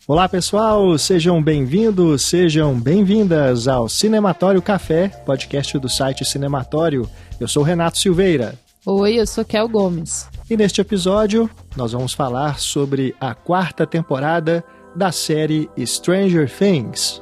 Olá pessoal, sejam bem-vindos, sejam bem-vindas ao Cinematório Café, podcast do site Cinematório. Eu sou Renato Silveira. Oi, eu sou Kel Gomes. E neste episódio nós vamos falar sobre a 4ª temporada da série Stranger Things.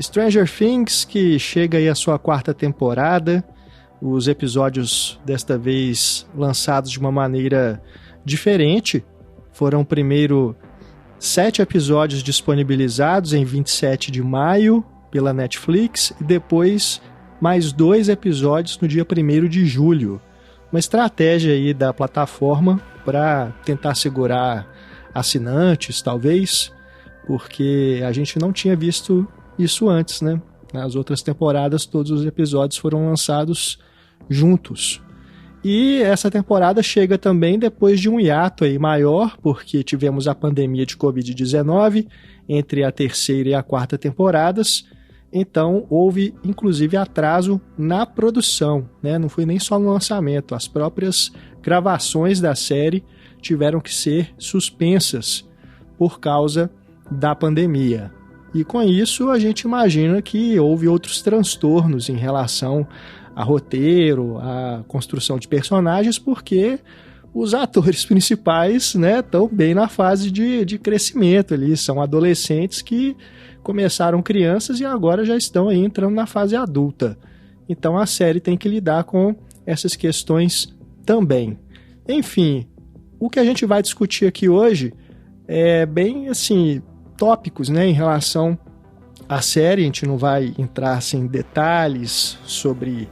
Stranger Things, que chega aí à sua 4ª temporada, os episódios desta vez lançados de uma maneira diferente. Foram primeiro 7 episódios disponibilizados em 27 de maio pela Netflix e depois mais 2 episódios no dia 1º de julho. Uma estratégia aí da plataforma para tentar segurar assinantes, talvez, porque a gente não tinha visto isso antes, né? Nas outras temporadas, todos os episódios foram lançados juntos. E essa temporada chega também depois de um hiato aí maior, porque tivemos a pandemia de Covid-19 entre a 3ª e a 4ª temporadas. Então, houve, inclusive, atraso na produção, né? Não foi nem só no lançamento. As próprias gravações da série tiveram que ser suspensas por causa da pandemia. E com isso a gente imagina que houve outros transtornos em relação a roteiro, a construção de personagens, porque os atores principais, né, estão bem na fase de crescimento ali, são adolescentes que começaram crianças e agora já estão aí entrando na fase adulta. Então a série tem que lidar com essas questões também. Enfim, o que a gente vai discutir aqui hoje é bem assim, tópicos, né, em relação à série. A gente não vai entrar assim, em detalhes sobre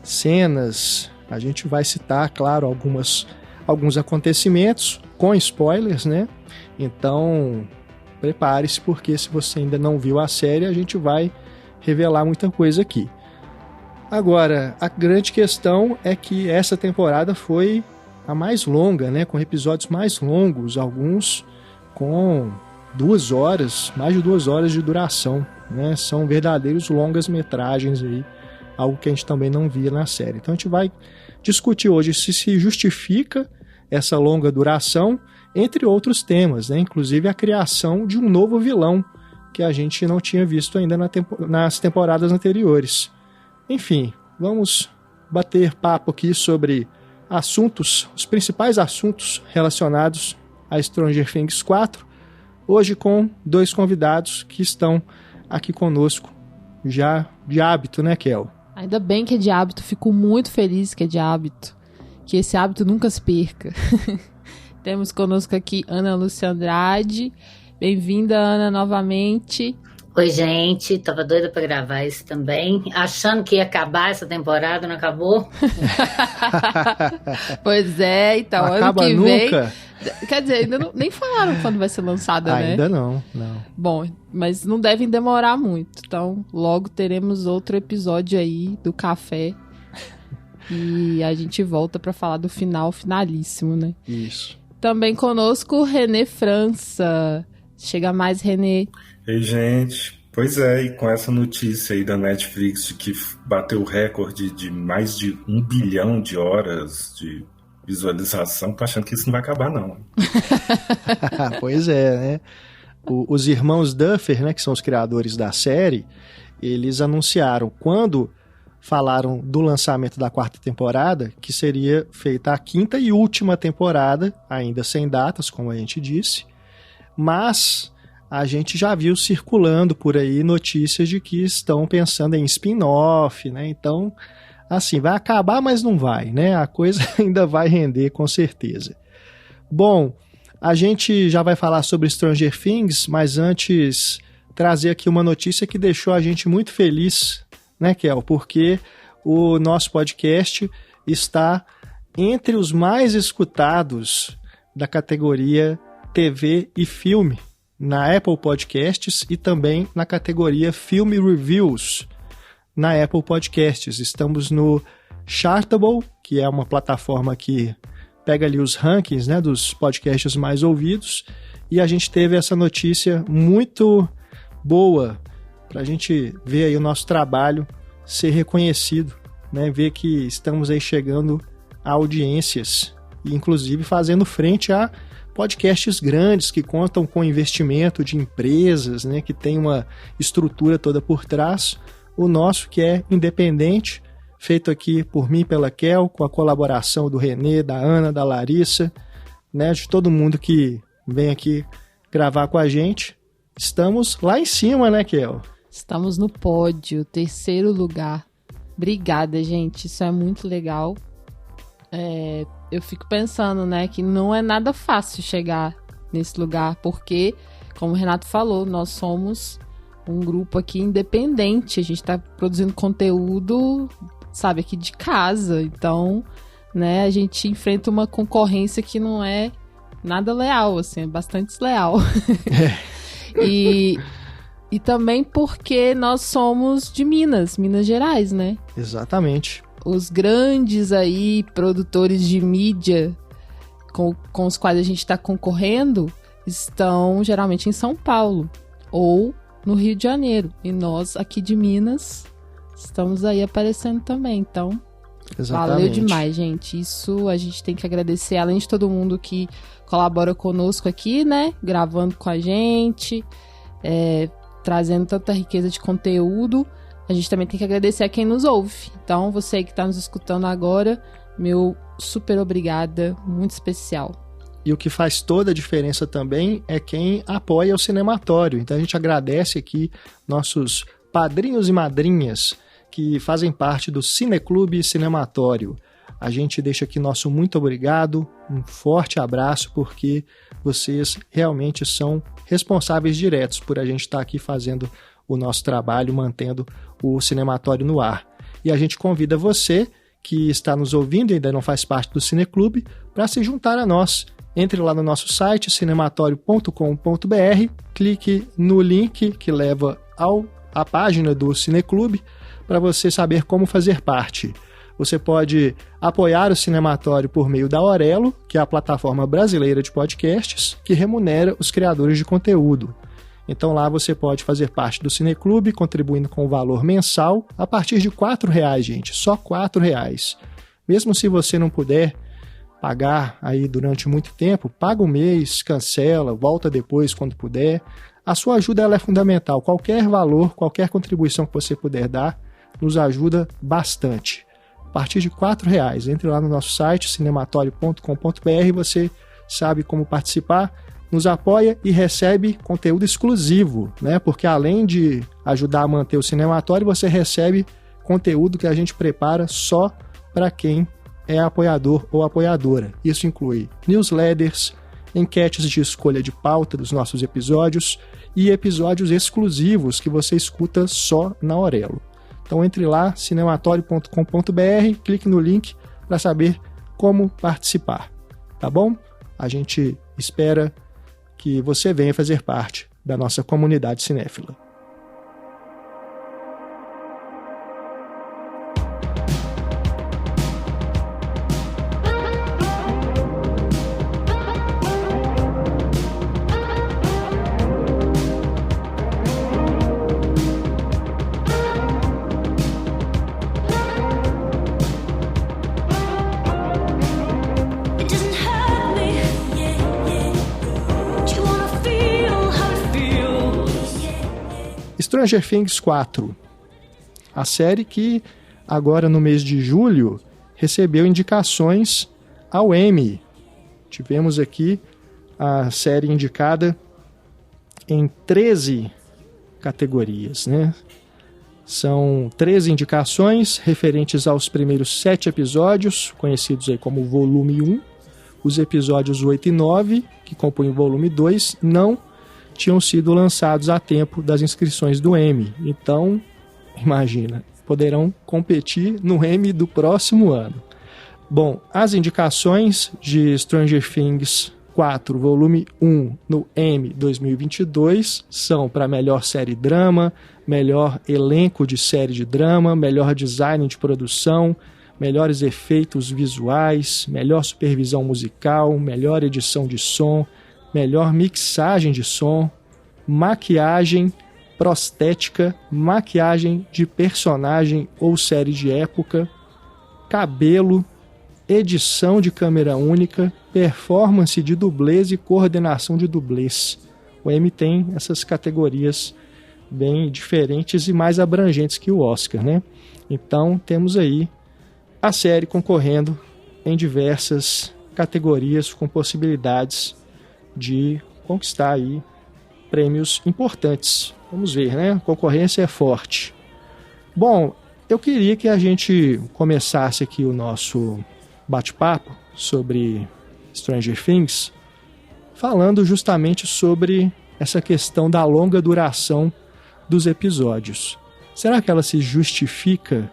cenas, a gente vai citar, claro, alguns acontecimentos com spoilers, né? Então prepare-se, porque se você ainda não viu a série, a gente vai revelar muita coisa aqui. Agora, a grande questão é que essa temporada foi a mais longa, né, com episódios mais longos, alguns com 2 horas, mais de 2 horas de duração, né? São verdadeiros longas-metragens aí, algo que a gente também não via na série. Então a gente vai discutir hoje se justifica essa longa duração, entre outros temas, né? Inclusive a criação de um novo vilão que a gente não tinha visto ainda nas temporadas anteriores. Enfim, vamos bater papo aqui sobre os principais assuntos relacionados a Stranger Things 4, hoje com 2 convidados que estão aqui conosco, já de hábito, né, Kel? Ainda bem que é de hábito, fico muito feliz que é de hábito, que esse hábito nunca se perca. Temos conosco aqui Ana Lúcia Andrade. Bem-vinda, Ana, novamente. Oi, gente, tava doida pra gravar isso também, achando que ia acabar essa temporada, não acabou? Pois é, então, ano que vem... Quer dizer, ainda nem falaram quando vai ser lançada, né? Ainda não. Bom, mas não devem demorar muito. Então, logo teremos outro episódio aí do Café. E a gente volta pra falar do finalíssimo, né? Isso. Também conosco, René França. Chega mais, René. Ei, gente. Pois é, e com essa notícia aí da Netflix de que bateu o recorde de mais de 1 bilhão de horas de visualização, tô achando que isso não vai acabar, não. Pois é, né? Os irmãos Duffer, né, que são os criadores da série, eles anunciaram, quando falaram do lançamento da 4ª temporada, que seria feita a 5ª e última temporada, ainda sem datas, como a gente disse, mas a gente já viu circulando por aí notícias de que estão pensando em spin-off, né? Então, assim, vai acabar, mas não vai, né? A coisa ainda vai render, com certeza. Bom, a gente já vai falar sobre Stranger Things, mas antes trazer aqui uma notícia que deixou a gente muito feliz, né, Kel? Porque o nosso podcast está entre os mais escutados da categoria TV e Filme, na Apple Podcasts, e também na categoria Film Reviews, na Apple Podcasts. Estamos no Chartable, que é uma plataforma que pega ali os rankings, né, dos podcasts mais ouvidos, e a gente teve essa notícia muito boa para a gente ver aí o nosso trabalho ser reconhecido, né? Ver que estamos aí chegando a audiências e inclusive fazendo frente a podcasts grandes que contam com investimento de empresas, né? Que tem uma estrutura toda por trás. O nosso que é independente, feito aqui por mim e pela Kel, com a colaboração do Renê, da Ana, da Larissa, né? De todo mundo que vem aqui gravar com a gente. Estamos lá em cima, né, Kel? Estamos no pódio, 3º lugar. Obrigada, gente. Isso é muito legal. Eu fico pensando, né, que não é nada fácil chegar nesse lugar, porque, como o Renato falou, nós somos um grupo aqui independente. A gente tá produzindo conteúdo, sabe, aqui de casa. Então, né, a gente enfrenta uma concorrência que não é nada leal, assim, é bastante desleal. E também porque nós somos de Minas Gerais, né? Exatamente. Os grandes aí produtores de mídia com os quais a gente está concorrendo estão geralmente em São Paulo ou no Rio de Janeiro. E nós aqui de Minas estamos aí aparecendo também. Então, exatamente. Valeu demais, gente. Isso a gente tem que agradecer, além de todo mundo que colabora conosco aqui, né? Gravando com a gente, trazendo tanta riqueza de conteúdo. A gente também tem que agradecer a quem nos ouve. Então, você que está nos escutando agora, meu super obrigada, muito especial. E o que faz toda a diferença também é quem apoia o Cinematório. Então, a gente agradece aqui nossos padrinhos e madrinhas que fazem parte do Cineclube Cinematório. A gente deixa aqui nosso muito obrigado, um forte abraço, porque vocês realmente são responsáveis diretos por a gente estar aqui fazendo o nosso trabalho, mantendo o Cinematório no ar. E a gente convida você, que está nos ouvindo e ainda não faz parte do Cineclube, para se juntar a nós. Entre lá no nosso site, cinematório.com.br, clique no link que leva à página do Cineclube, para você saber como fazer parte. Você pode apoiar o Cinematório por meio da Aurelo, que é a plataforma brasileira de podcasts, que remunera os criadores de conteúdo. Então lá você pode fazer parte do Cineclube, contribuindo com o valor mensal, a partir de R$ 4,00, gente, só R$ 4,00. Mesmo se você não puder pagar aí durante muito tempo, paga um mês, cancela, volta depois quando puder. A sua ajuda ela é fundamental. Qualquer valor, qualquer contribuição que você puder dar, nos ajuda bastante. A partir de R$ 4,00. Entre lá no nosso site, cinematório.com.br, você sabe como participar, nos apoia e recebe conteúdo exclusivo, né? Porque além de ajudar a manter o Cinematório, você recebe conteúdo que a gente prepara só para quem é apoiador ou apoiadora. Isso inclui newsletters, enquetes de escolha de pauta dos nossos episódios e episódios exclusivos que você escuta só na Aurelo. Então entre lá, cinematório.com.br, clique no link para saber como participar, tá bom? A gente espera que você venha fazer parte da nossa comunidade cinéfila. Stranger Things 4, a série que agora no mês de julho recebeu indicações ao Emmy. Tivemos aqui a série indicada em 13 categorias, né? São 13 indicações referentes aos primeiros 7 episódios, conhecidos aí como volume 1. Os episódios 8 e 9, que compõem o volume 2, não tinham sido lançados a tempo das inscrições do Emmy. Então, imagina, poderão competir no Emmy do próximo ano. Bom, as indicações de Stranger Things 4, volume 1, no Emmy 2022, são para melhor série drama, melhor elenco de série de drama, melhor design de produção, melhores efeitos visuais, melhor supervisão musical, melhor edição de som, melhor mixagem de som, maquiagem, prostética, maquiagem de personagem ou série de época, cabelo, edição de câmera única, performance de dublês e coordenação de dublês. O Emmy tem essas categorias bem diferentes e mais abrangentes que o Oscar, né? Então temos aí a série concorrendo em diversas categorias com possibilidades de conquistar aí prêmios importantes. Vamos ver, né? A concorrência é forte. Bom, eu queria que a gente começasse aqui o nosso bate-papo sobre Stranger Things, falando justamente sobre essa questão da longa duração dos episódios. Será que ela se justifica?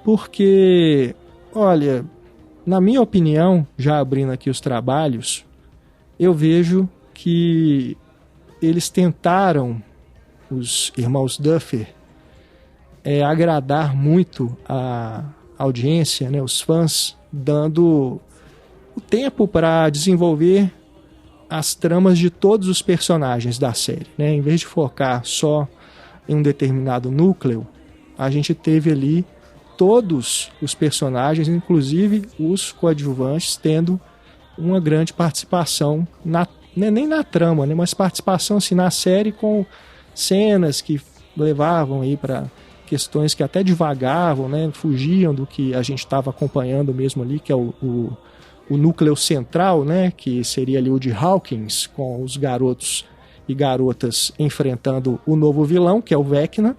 Porque, olha, na minha opinião, já abrindo aqui os trabalhos, eu vejo que eles tentaram, os irmãos Duffer, agradar muito a audiência, né, os fãs, dando o tempo para desenvolver as tramas de todos os personagens da série, né? Em vez de focar só em um determinado núcleo, a gente teve ali todos os personagens, inclusive os coadjuvantes, tendo uma grande participação, nem na trama, né? Mas participação assim, na série, com cenas que levavam aí para questões que até divagavam, né? Fugiam do que a gente estava acompanhando mesmo ali, que é o núcleo central, né? Que seria ali o de Hawkins, com os garotos e garotas enfrentando o novo vilão, que é o Vecna.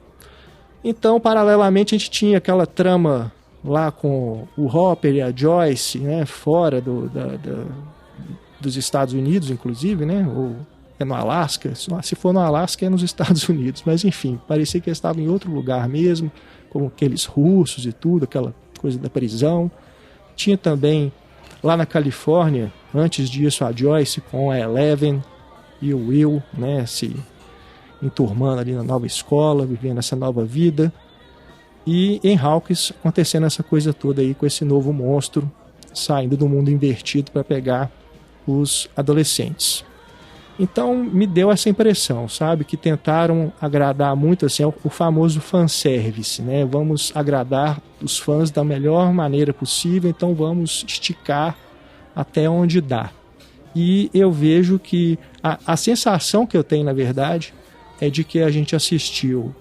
Então, paralelamente, a gente tinha aquela trama lá com o Hopper e a Joyce, né? Fora dos Estados Unidos, inclusive, né? Ou é no Alasca. Se for no Alasca, é nos Estados Unidos. Mas, enfim, parecia que eles estavam em outro lugar mesmo, como aqueles russos e tudo, aquela coisa da prisão. Tinha também, lá na Califórnia, antes disso, a Joyce com a Eleven e o Will, né, se enturmando ali na nova escola, vivendo essa nova vida. E em Hawkins acontecendo essa coisa toda aí com esse novo monstro saindo do mundo invertido para pegar os adolescentes. Então me deu essa impressão, sabe, que tentaram agradar muito, assim, o famoso fanservice, né? Vamos agradar os fãs da melhor maneira possível, então vamos esticar até onde dá. E eu vejo que a sensação que eu tenho, na verdade, é de que a gente assistiu,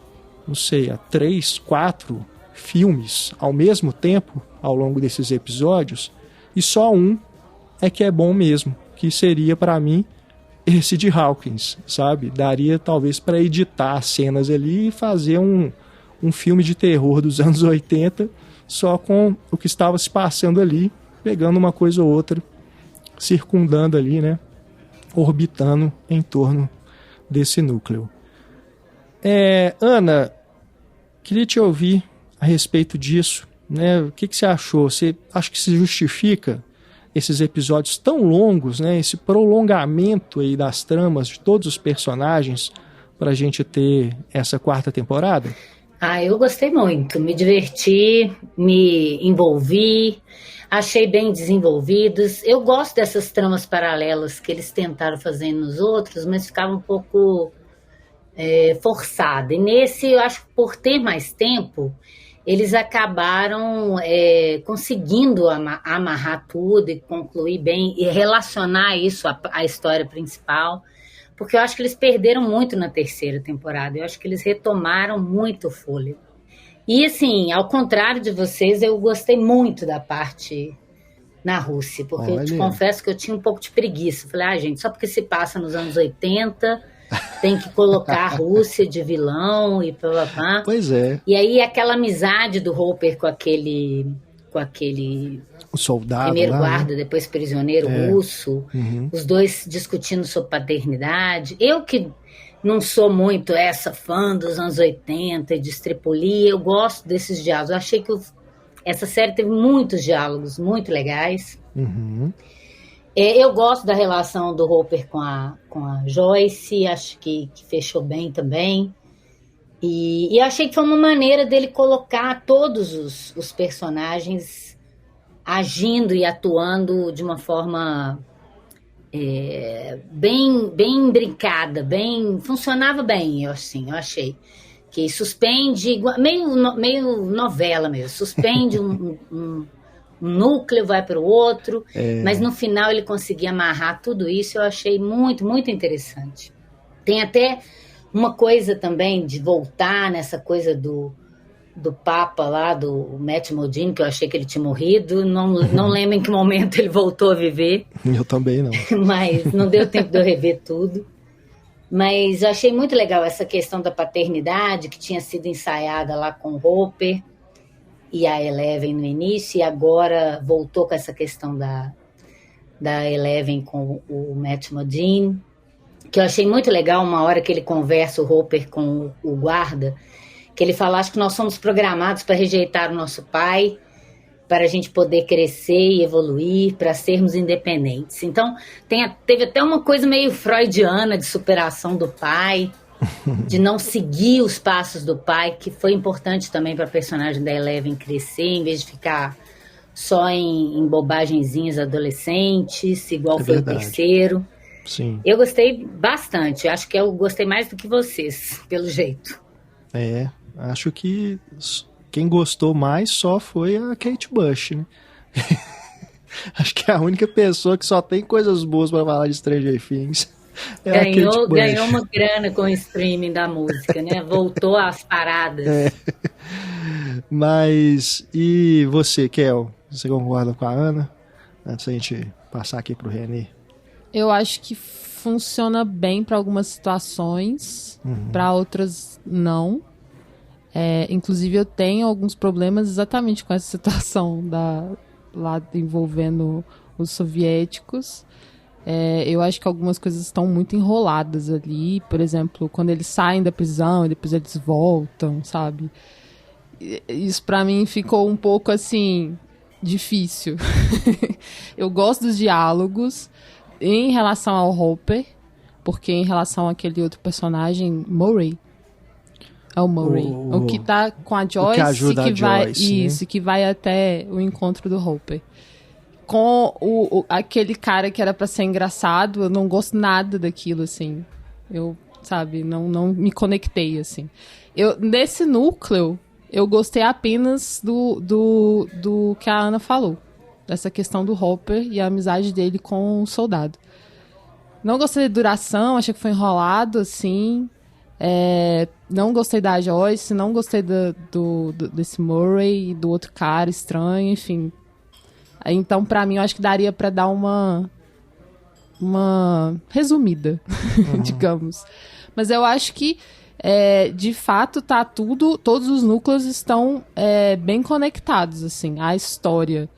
não sei, a 3, 4 filmes ao mesmo tempo ao longo desses episódios, e só um é que é bom mesmo, que seria para mim esse de Hawkins, sabe? Daria talvez para editar as cenas ali e fazer um filme de terror dos anos 80 só com o que estava se passando ali, pegando uma coisa ou outra, circundando ali, né? Orbitando em torno desse núcleo. Ana, queria te ouvir a respeito disso, né? O que você achou? Você acha que se justifica esses episódios tão longos, né? Esse prolongamento aí das tramas de todos os personagens para a gente ter essa 4ª temporada? Eu gostei muito, me diverti, me envolvi, achei bem desenvolvidos. Eu gosto dessas tramas paralelas que eles tentaram fazer nos outros, mas ficava um pouco forçado. E nesse, eu acho que por ter mais tempo, eles acabaram conseguindo amarrar tudo e concluir bem e relacionar isso à história principal, porque eu acho que eles perderam muito na 3ª temporada, eu acho que eles retomaram muito o fôlego. E assim, ao contrário de vocês, eu gostei muito da parte na Rússia, porque eu te confesso que eu tinha um pouco de preguiça. Falei, gente, só porque se passa nos anos 80... tem que colocar a Rússia de vilão e pá. Pois é. E aí aquela amizade do Hopper com aquele o soldado primeiro lá, guarda, né? Depois prisioneiro russo, os dois discutindo sobre paternidade. Eu que não sou muito essa fã dos anos 80 e de Stripoli, eu gosto desses diálogos. Eu achei que essa série teve muitos diálogos muito legais. Eu gosto da relação do Hopper com a Joyce, acho que fechou bem também. E achei que foi uma maneira dele colocar todos os personagens agindo e atuando de uma forma bem brincada, funcionava bem, eu achei. Que suspende, meio novela mesmo, suspende um núcleo, vai para o outro, mas no final ele conseguia amarrar tudo isso, eu achei muito, muito interessante. Tem até uma coisa também de voltar nessa coisa do Papa lá, do Matt Modine, que eu achei que ele tinha morrido, não lembro em que momento ele voltou a viver. Eu também não. Mas não deu tempo de eu rever tudo. Mas eu achei muito legal essa questão da paternidade, que tinha sido ensaiada lá com o Hopper e a Eleven no início, e agora voltou com essa questão da Eleven com o Matt Modine, que eu achei muito legal, uma hora que ele conversa, o Hopper, com o guarda, que ele fala, acho que nós somos programados para rejeitar o nosso pai, para a gente poder crescer e evoluir, para sermos independentes. Então, teve até uma coisa meio freudiana de superação do pai, de não seguir os passos do pai, que foi importante também para a personagem da Eleven crescer, em vez de ficar só em bobagenzinhas adolescentes, igual foi verdade. O terceiro. Sim. Eu gostei bastante, acho que eu gostei mais do que vocês, pelo jeito. Acho que quem gostou mais só foi a Kate Bush, né? Acho que é a única pessoa que só tem coisas boas para falar de Stranger Things. Ganhou uma grana com o streaming da música, né? Voltou às paradas. Mas, e você, Kel? Você concorda com a Ana? Antes da gente passar aqui pro René. Eu acho que funciona bem para algumas situações, para outras não. Inclusive eu tenho alguns problemas exatamente com essa situação lá envolvendo os soviéticos. Eu acho que algumas coisas estão muito enroladas ali, por exemplo, quando eles saem da prisão e depois eles voltam, sabe? Isso pra mim ficou um pouco assim difícil. Eu gosto dos diálogos em relação ao Hopper, porque em relação àquele outro personagem, Murray, é o Murray. O que tá com a Joyce, que ajuda a Joyce, isso, que vai até o encontro do Hopper. Com aquele cara que era pra ser engraçado, eu não gosto nada daquilo, assim. Eu, sabe, não me conectei, assim. Nesse núcleo, eu gostei apenas do que a Ana falou. Dessa questão do Hopper e a amizade dele com o soldado. Não gostei da duração, achei que foi enrolado, assim. Não gostei da Joyce, não gostei desse Murray e do outro cara estranho, enfim. Então, pra mim, eu acho que daria pra dar uma resumida, digamos. Mas eu acho que, de fato, todos os núcleos estão bem conectados, assim, à história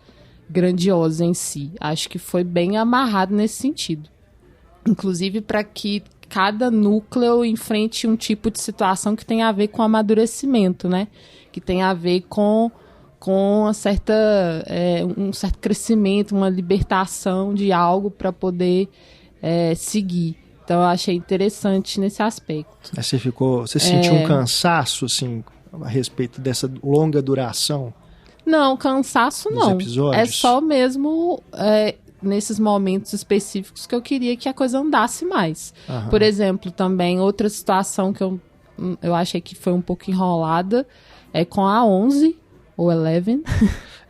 grandiosa em si. Acho que foi bem amarrado nesse sentido. Inclusive, para que cada núcleo enfrente um tipo de situação que tem a ver com amadurecimento, né? Que tem a ver com um certo crescimento, uma libertação de algo para poder seguir. Então, eu achei interessante nesse aspecto. Você sentiu um cansaço, assim, a respeito dessa longa duração? Não, cansaço não. Episódios? É só mesmo nesses momentos específicos que eu queria que a coisa andasse mais. Aham. Por exemplo, também outra situação que eu achei que foi um pouco enrolada é com a 11 ou 11.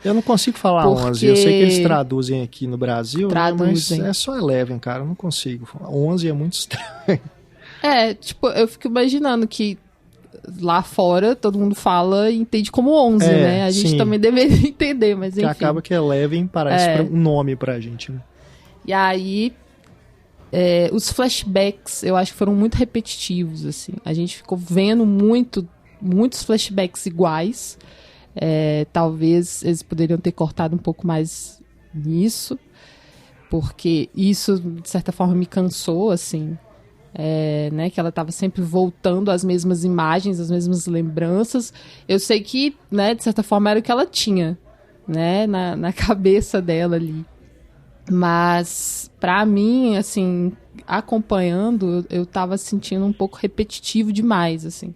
Eu não consigo falar 11, eu sei que eles traduzem aqui no Brasil, traduzem. Né, mas é só 11, cara, eu não consigo. 11 é muito estranho. Tipo, eu fico imaginando que lá fora todo mundo fala e entende como 11, né? A gente também deveria entender, mas enfim. Que acaba que 11 parece um nome pra gente, né? E aí, os flashbacks eu acho que foram muito repetitivos, assim. A gente ficou vendo muitos flashbacks iguais. Talvez eles poderiam ter cortado um pouco mais nisso, porque isso, de certa forma, me cansou, assim. Né, que ela estava sempre voltando às mesmas imagens, às mesmas lembranças. Eu sei que, né, de certa forma, era o que ela tinha, né, na cabeça dela ali. Mas, pra mim, assim, acompanhando, eu tava sentindo um pouco repetitivo demais, assim.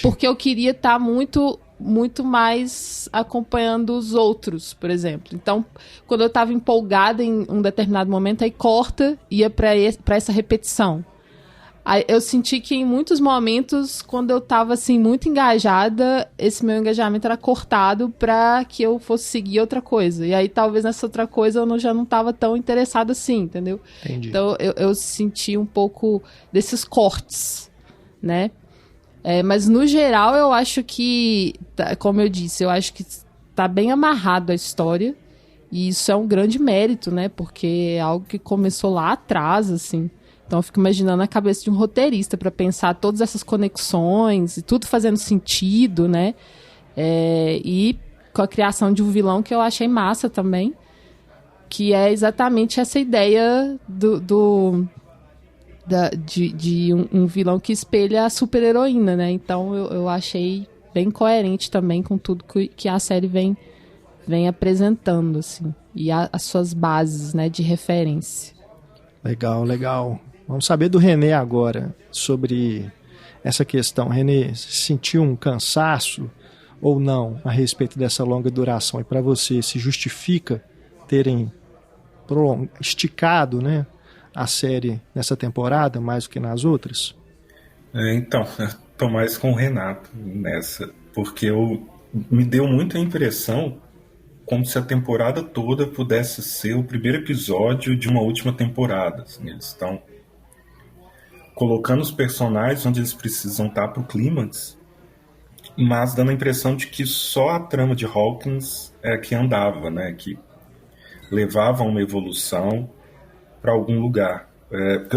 Porque eu queria estar muito muito mais acompanhando os outros, por exemplo. Então, quando eu estava empolgada em um determinado momento, aí corta, ia para essa repetição. Aí eu senti que em muitos momentos, quando eu estava assim, muito engajada, esse meu engajamento era cortado para que eu fosse seguir outra coisa. E aí, talvez nessa outra coisa, eu já não estava tão interessada assim, entendeu? Entendi. Então, eu senti um pouco desses cortes, né? Mas, no geral, eu acho que, como eu disse, eu acho que tá bem amarrado a história. E isso é um grande mérito, né? Porque é algo que começou lá atrás, assim. Então eu fico imaginando a cabeça de um roteirista para pensar todas essas conexões e tudo fazendo sentido, né? E com a criação de um vilão que eu achei massa também, que é exatamente essa ideia de um vilão que espelha a super-heroína, né? Então eu achei bem coerente também com tudo que a série vem apresentando, assim. E as suas bases, né, de referência. Legal, legal. Vamos saber do René agora, sobre essa questão. René, sentiu um cansaço ou não a respeito dessa longa duração? E para você, se justifica terem esticado, né, a série nessa temporada mais do que nas outras? Então, eu tô mais com o Renato nessa, porque me deu muita impressão como se a temporada toda pudesse ser o primeiro episódio de uma última temporada. Assim, eles estão colocando os personagens onde eles precisam estar pro clímax, mas dando a impressão de que só a trama de Hawkins é que andava, né? Que levava a uma evolução para algum lugar.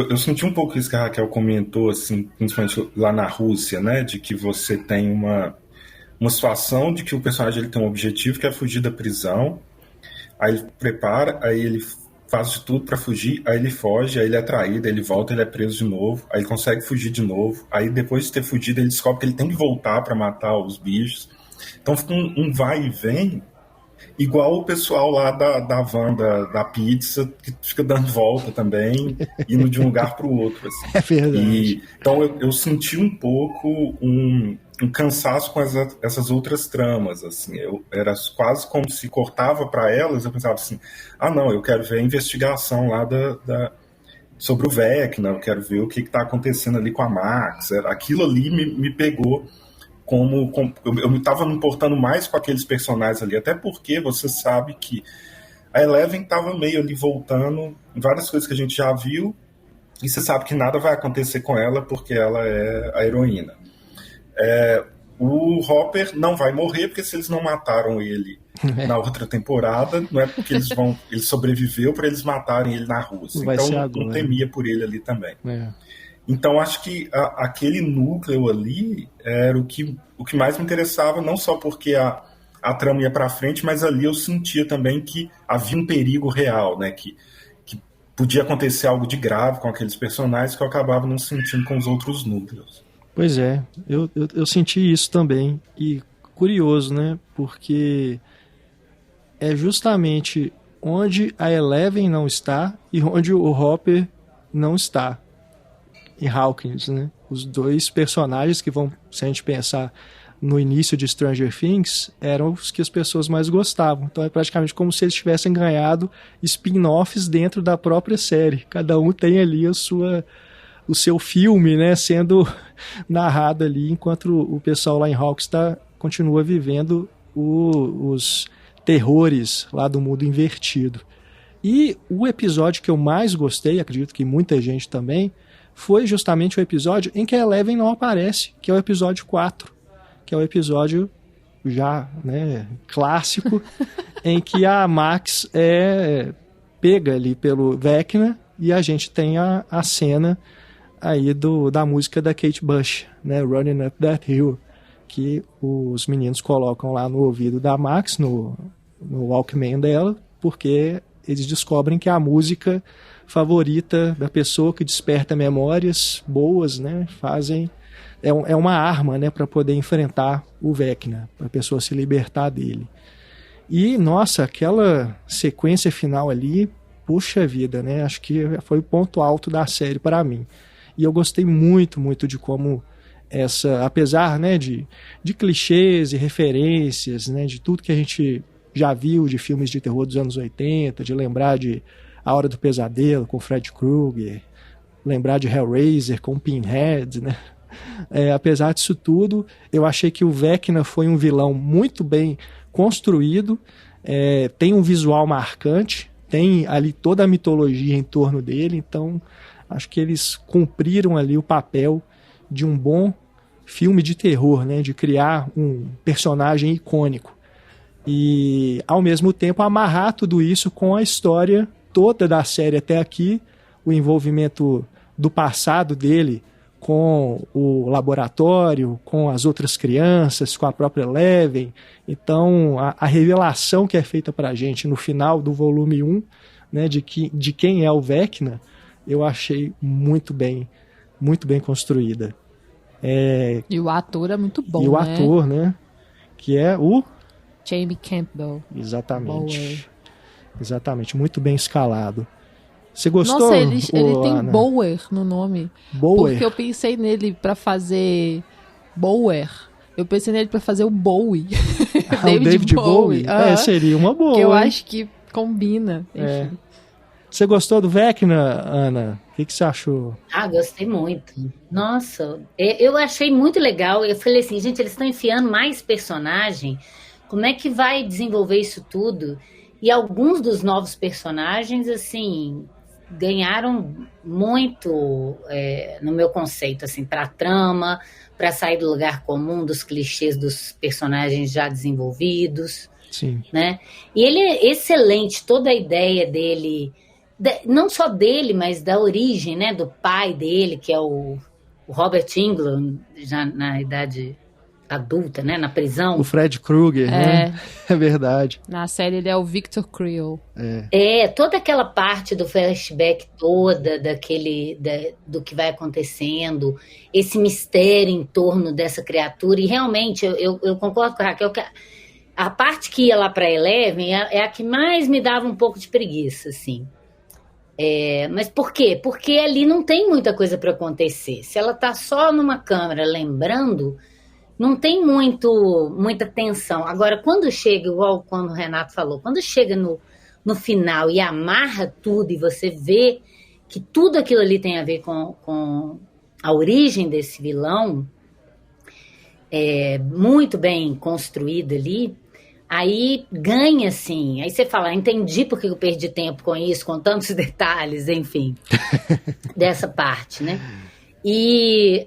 Eu senti um pouco isso que a Raquel comentou, assim, principalmente lá na Rússia, né? De que você tem uma situação de que o personagem ele tem um objetivo que é fugir da prisão, aí ele prepara, aí ele faz de tudo para fugir, aí ele foge, aí ele é traído, aí ele volta, ele é preso de novo, aí ele consegue fugir de novo, aí depois de ter fugido ele descobre que ele tem que voltar para matar os bichos. Então fica um vai e vem, igual o pessoal lá da van da pizza, que fica dando volta também, indo de um lugar para o outro. Assim. É verdade. Então eu senti um pouco um cansaço com essas outras tramas, assim, era quase como se cortava para elas, eu pensava assim, não, eu quero ver a investigação lá sobre o Vecna, eu quero ver o que está acontecendo ali com a Max, aquilo ali me pegou eu estava me importando mais com aqueles personagens ali, até porque você sabe que a Eleven estava meio ali voltando em várias coisas que a gente já viu, e você sabe que nada vai acontecer com ela porque ela é a heroína. O Hopper não vai morrer, porque se eles não mataram ele na outra temporada, não é porque ele sobreviveu para eles matarem ele na Rússia. Então não temia por ele ali também. Então acho que aquele núcleo ali era o que mais me interessava, não só porque a trama ia para frente, mas ali eu sentia também que havia um perigo real, né? Que podia acontecer algo de grave com aqueles personagens que eu acabava não sentindo com os outros núcleos. Pois é, eu senti isso também, e curioso, né, porque é justamente onde a Eleven não está e onde o Hopper não está, em Hawkins, né, os dois personagens que vão, se a gente pensar no início de Stranger Things, eram os que as pessoas mais gostavam, então é praticamente como se eles tivessem ganhado spin-offs dentro da própria série, cada um tem ali o seu filme, né, sendo narrado ali, enquanto o pessoal lá em Hawks continua vivendo os terrores lá do mundo invertido. E o episódio que eu mais gostei, acredito que muita gente também, foi justamente o episódio em que a Eleven não aparece, que é o episódio 4, que é o episódio já, né, clássico, em que a Max é pega ali pelo Vecna e a gente tem a cena aí da música da Kate Bush, né, Running Up That Hill, que os meninos colocam lá no ouvido da Max, no Walkman dela, porque eles descobrem que é a música favorita da pessoa, que desperta memórias boas, né, é uma arma, né, para poder enfrentar o Vecna, para a pessoa se libertar dele. E, nossa, aquela sequência final ali, puxa vida, né, acho que foi o ponto alto da série para mim. E eu gostei muito, muito de como apesar, né, de clichês e referências, né, de tudo que a gente já viu de filmes de terror dos anos 80, de lembrar de A Hora do Pesadelo com Fred Krueger, lembrar de Hellraiser com Pinhead, né? Apesar disso tudo, eu achei que o Vecna foi um vilão muito bem construído, tem um visual marcante, tem ali toda a mitologia em torno dele, então acho que eles cumpriram ali o papel de um bom filme de terror, né? De criar um personagem icônico e, ao mesmo tempo, amarrar tudo isso com a história toda da série até aqui, o envolvimento do passado dele com o laboratório, com as outras crianças, com a própria Eleven. Então, a revelação que é feita pra gente no final do volume 1, né, de quem é o Vecna, eu achei muito bem construída. E o ator é muito bom, e o ator, né, que é o... Jamie Campbell. Exatamente. Exatamente, muito bem escalado. Você gostou? Nossa, ele tem Ana? Bower no nome. Bower? Porque eu pensei nele pra fazer Bower. Eu pensei nele pra fazer o Bowie. O David Bowie? Seria uma boa. Que eu acho que combina. Enfim. Você gostou do Vecna, Ana? O que você achou? Gostei muito. Nossa, eu achei muito legal. Eu falei assim, gente, eles estão enfiando mais personagem. Como é que vai desenvolver isso tudo? E alguns dos novos personagens, assim, ganharam muito no meu conceito, assim, para a trama, para sair do lugar comum, dos clichês dos personagens já desenvolvidos. Sim. Né? E ele é excelente, toda a ideia dele, não só dele, mas da origem, né, do pai dele, que é o Robert Englund, já na idade adulta, né, na prisão. O Fred Krueger, né? É verdade. Na série ele é o Victor Creel. Toda aquela parte do flashback toda, do que vai acontecendo, esse mistério em torno dessa criatura, e realmente eu concordo com a Raquel que a parte que ia lá para Eleven é a que mais me dava um pouco de preguiça, assim. Mas por quê? Porque ali não tem muita coisa para acontecer. Se ela tá só numa câmera lembrando, não tem muita tensão. Agora, quando chega, igual quando o Renato falou, quando chega no final e amarra tudo e você vê que tudo aquilo ali tem a ver com a origem desse vilão, muito bem construída ali, aí ganha, assim. Aí você fala, entendi porque eu perdi tempo com isso, com tantos detalhes, enfim, dessa parte, né? E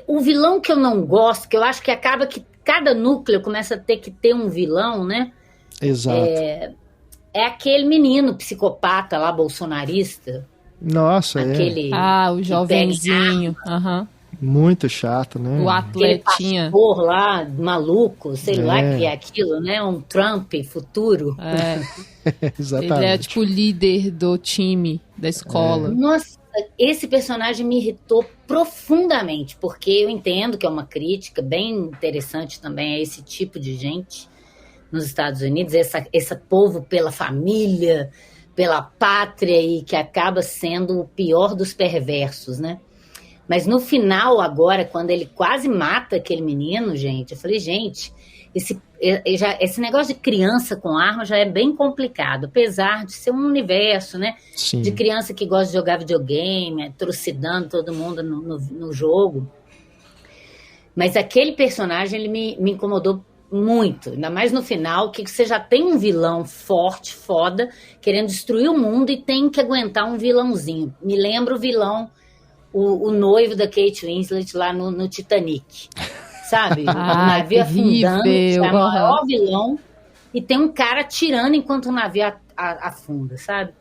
o vilão que eu não gosto, que eu acho que acaba que cada núcleo começa a ter um vilão, né? Exato. É aquele menino psicopata lá, bolsonarista. Nossa, aquele o jovenzinho. Muito chato, né? O atletinha. Aquele pastor lá, maluco, sei lá o que é aquilo, né? Um Trump futuro. Exatamente. Ele é tipo o líder do time da escola. Nossa, esse personagem me irritou profundamente, porque eu entendo que é uma crítica bem interessante também a esse tipo de gente nos Estados Unidos, esse povo pela família, pela pátria, e que acaba sendo o pior dos perversos, né? Mas no final, agora, quando ele quase mata aquele menino, gente, eu falei, gente, esse negócio de criança com arma já é bem complicado, apesar de ser um universo, né? Sim. De criança que gosta de jogar videogame, trucidando todo mundo no jogo. Mas aquele personagem, ele me incomodou muito, ainda mais no final, que você já tem um vilão forte, foda, querendo destruir o mundo e tem que aguentar um vilãozinho. Me lembra o vilão, o noivo da Kate Winslet lá no Titanic. Sabe? O navio afundando, é o maior vilão, e tem um cara atirando enquanto o navio afunda, sabe?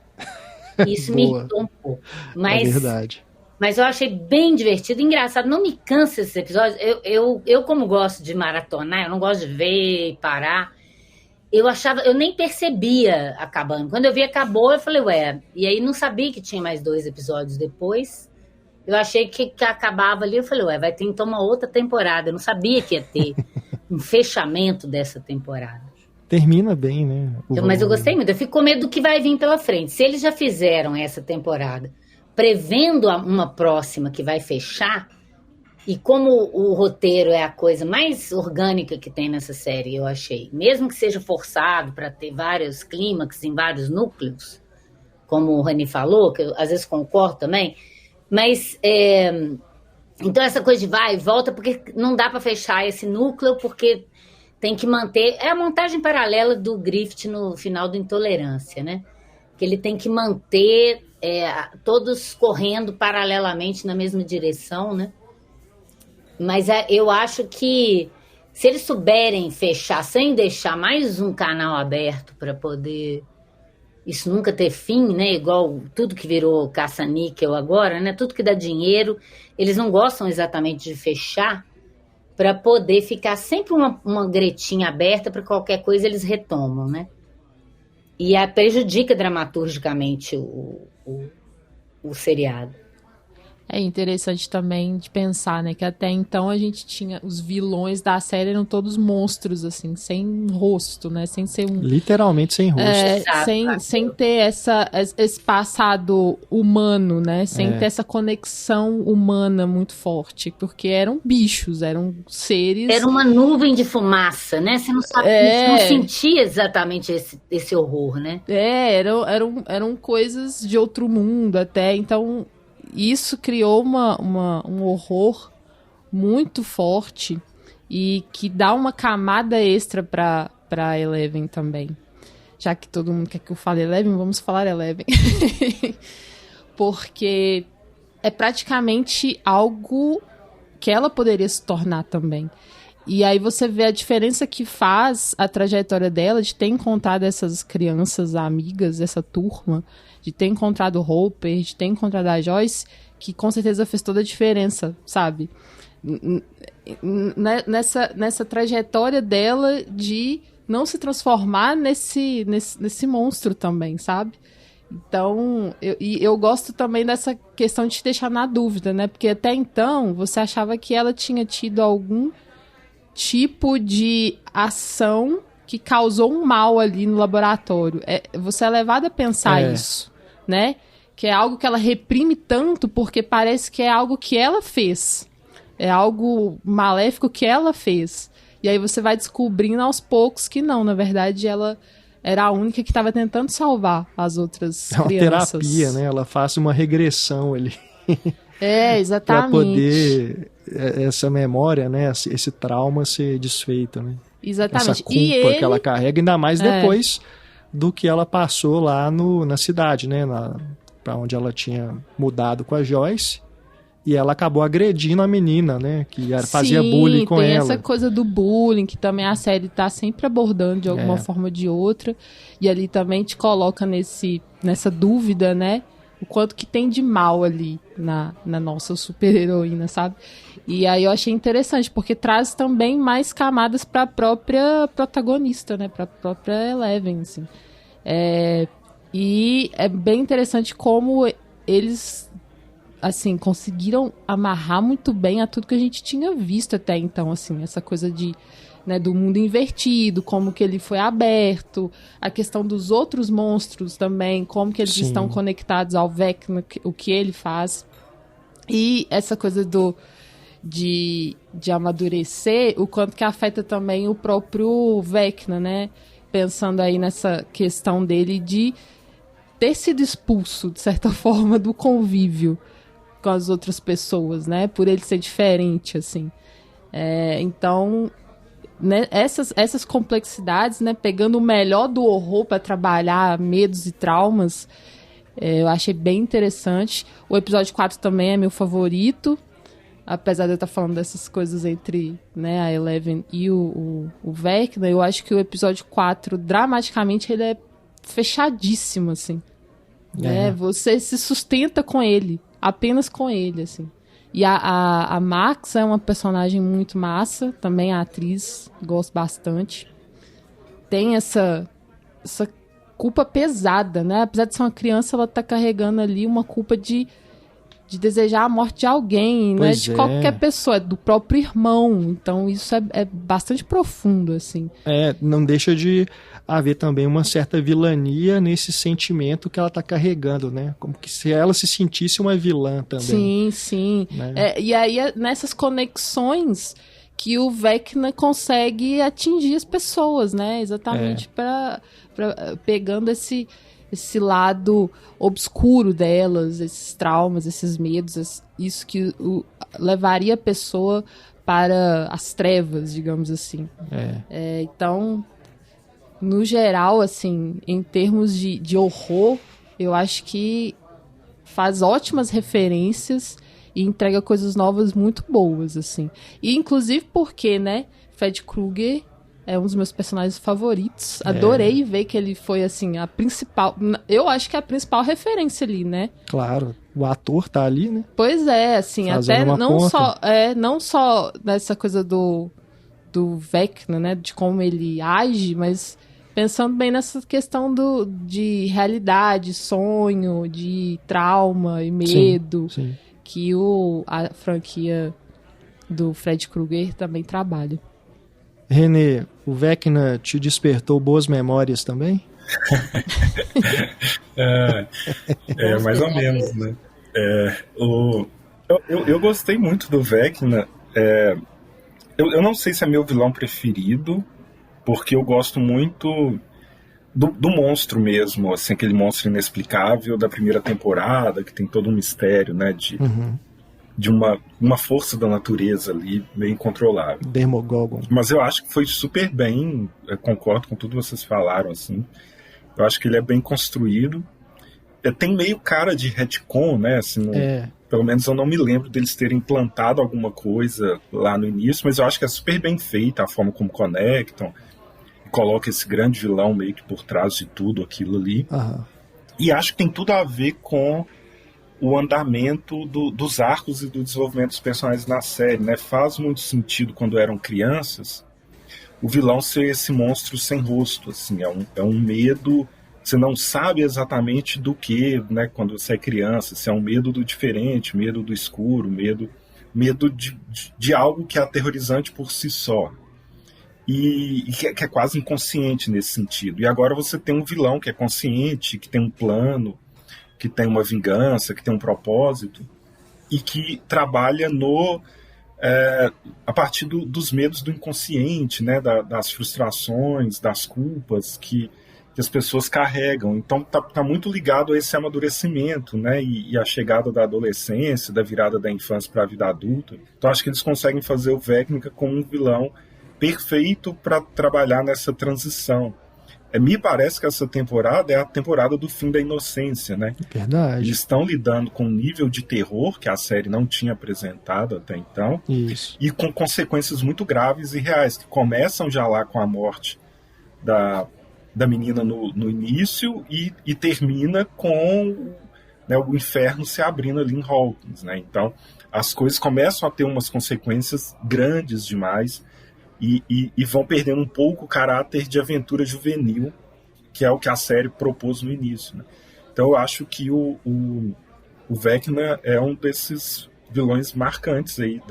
Isso me irritou um pouco. Mas, é verdade. Mas eu achei bem divertido, engraçado. Não me cansa esses episódios. Eu como gosto de maratonar, eu não gosto de ver e parar. Eu nem percebia acabando. Quando eu vi acabou, eu falei, e aí não sabia que tinha mais 2 episódios depois. Eu achei que acabava ali, eu falei, vai ter então uma outra temporada. Eu não sabia que ia ter um fechamento dessa temporada. Termina bem, né? Mas eu gostei muito, eu fico com medo do que vai vir pela frente. Se eles já fizeram essa temporada prevendo uma próxima que vai fechar, E como o roteiro é a coisa mais orgânica que tem nessa série, eu achei. Mesmo que seja forçado para ter vários clímax em vários núcleos, como o Rani falou, que eu às vezes concordo também, mas então essa coisa de vai e volta, porque não dá para fechar esse núcleo, porque tem que manter... É a montagem paralela do Griffith no final do Intolerância, né? Que ele tem que manter todos correndo paralelamente na mesma direção, né? Mas eu acho que se eles souberem fechar sem deixar mais um canal aberto para poder isso nunca ter fim, né? Igual tudo que virou caça-níquel agora, né? Tudo que dá dinheiro, eles não gostam exatamente de fechar para poder ficar sempre uma gretinha aberta para qualquer coisa eles retomam, né? E prejudica dramaturgicamente o seriado. É interessante também de pensar, né, que até então a gente tinha os vilões da série eram todos monstros, assim, sem rosto, né, sem ser um... Literalmente sem rosto. Sem ter esse passado humano, né, sem ter essa conexão humana muito forte, porque eram bichos, eram seres... Era uma nuvem de fumaça, né, você não sabia, você não sentia exatamente esse horror, né? Eram coisas de outro mundo até, então... Isso criou um horror muito forte e que dá uma camada extra pra Eleven também. Já que todo mundo quer que eu fale Eleven, vamos falar Eleven. Porque é praticamente algo que ela poderia se tornar também. E aí você vê a diferença que faz a trajetória dela de ter encontrado essas crianças amigas, essa turma, de ter encontrado o Hopper, de ter encontrado a Joyce, que com certeza fez toda a diferença, sabe? Nessa trajetória dela de não se transformar nesse monstro também, sabe? Então, eu gosto também dessa questão de te deixar na dúvida, né? Porque até então, você achava que ela tinha tido algum tipo de ação que causou um mal ali no laboratório. Você é levado a pensar isso, né? Que é algo que ela reprime tanto porque parece que é algo que ela fez. É algo maléfico que ela fez. E aí você vai descobrindo aos poucos que não, na verdade ela era a única que estava tentando salvar as outras crianças. É uma terapia, né? Ela faz uma regressão ali. Exatamente. Para poder essa memória, né? Esse trauma ser desfeito, né? Exatamente. Essa culpa que ela carrega, ainda mais depois do que ela passou lá na cidade, né? Para onde ela tinha mudado com a Joyce. E ela acabou agredindo a menina, né? Que fazia bullying com ela. Tem essa coisa do bullying, que também a série tá sempre abordando de alguma forma ou de outra. E ali também te coloca nessa dúvida, né? O quanto que tem de mal ali na nossa super-heroína, sabe? E aí eu achei interessante, porque traz também mais camadas pra própria protagonista, né? Pra própria Eleven, assim. E é bem interessante como eles... assim, conseguiram amarrar muito bem a tudo que a gente tinha visto até então, assim, essa coisa do mundo invertido, como que ele foi aberto, a questão dos outros monstros também, como que eles estão conectados ao Vecna, o que ele faz, e essa coisa de amadurecer, o quanto que afeta também o próprio Vecna, né, pensando aí nessa questão dele de ter sido expulso, de certa forma, do convívio com as outras pessoas, né? Por ele ser diferente, assim. Então, né, essas complexidades, né? Pegando o melhor do horror para trabalhar medos e traumas, eu achei bem interessante. O episódio 4 também é meu favorito, apesar de eu estar falando dessas coisas entre, né, a Eleven e o Vecna. Eu acho que o episódio 4, dramaticamente, ele é fechadíssimo, assim. Você se sustenta com ele. Apenas com ele, assim. E a Max é uma personagem muito massa, também a atriz, gosto bastante. Tem essa culpa pesada, né? Apesar de ser uma criança, ela tá carregando ali uma culpa de de desejar a morte de alguém, não é de qualquer pessoa, é do próprio irmão. Então isso é bastante profundo, assim. Não deixa de haver também uma certa vilania nesse sentimento que ela tá carregando, né? Como que se ela se sentisse uma vilã também. Sim. Né? E aí, nessas conexões que o Vecna consegue atingir as pessoas, né? Exatamente pegando esse lado obscuro delas, esses traumas, esses medos, isso que levaria a pessoa para as trevas, digamos assim. Então, no geral, assim, em termos de horror, eu acho que faz ótimas referências e entrega coisas novas muito boas, assim. E, inclusive, porque, né, Fred Krueger é um dos meus personagens favoritos. Adorei ver que ele foi, assim, a principal... Eu acho que é a principal referência ali, né? Claro, o ator tá ali, né? Pois é, assim, fazendo até não só nessa coisa do Vecna, né? De como ele age, mas pensando bem nessa questão de realidade, sonho, de trauma e medo, sim. Que a franquia do Fred Krueger também trabalha. Renê, o Vecna te despertou boas memórias também? Mais ou menos, né? Eu gostei muito do Vecna. Eu não sei se é meu vilão preferido, porque eu gosto muito do monstro mesmo, assim, aquele monstro inexplicável da primeira temporada, que tem todo um mistério, né? De uma força da natureza ali, meio incontrolável. Demogorgon. Mas eu acho que foi super bem, eu concordo com tudo que vocês falaram, assim. Eu acho que ele é bem construído. Tem meio cara de retcon, né? Assim, pelo menos eu não me lembro deles terem implantado alguma coisa lá no início, mas eu acho que é super bem feita a forma como conectam, coloca esse grande vilão meio que por trás de tudo aquilo ali. E acho que tem tudo a ver com o andamento dos arcos e do desenvolvimento dos personagens na série, né? Faz muito sentido quando eram crianças o vilão ser esse monstro sem rosto, assim, é um medo, você não sabe exatamente do que, né, quando você é criança, se é um medo do diferente, medo do escuro, medo de algo que é aterrorizante por si só. E que é quase inconsciente nesse sentido. E agora você tem um vilão que é consciente, que tem um plano, que tem uma vingança, que tem um propósito, e que trabalha a partir dos medos do inconsciente, né, das frustrações, das culpas que as pessoas carregam. Então tá muito ligado a esse amadurecimento, né, e a chegada da adolescência, da virada da infância para a vida adulta. Então acho que eles conseguem fazer o Vecna como um vilão perfeito para trabalhar nessa transição. Me parece que essa temporada é a temporada do fim da inocência, né? Verdade. Eles estão lidando com um nível de terror que a série não tinha apresentado até então. Isso. E com consequências muito graves e reais, que começam já lá com a morte da menina no início e termina com, né, o inferno se abrindo ali em Hawkins, né? Então as coisas começam a ter umas consequências grandes demais e vão perdendo um pouco o caráter de aventura juvenil, que é o que a série propôs no início, né? Então eu acho que o Vecna é um desses vilões marcantes aí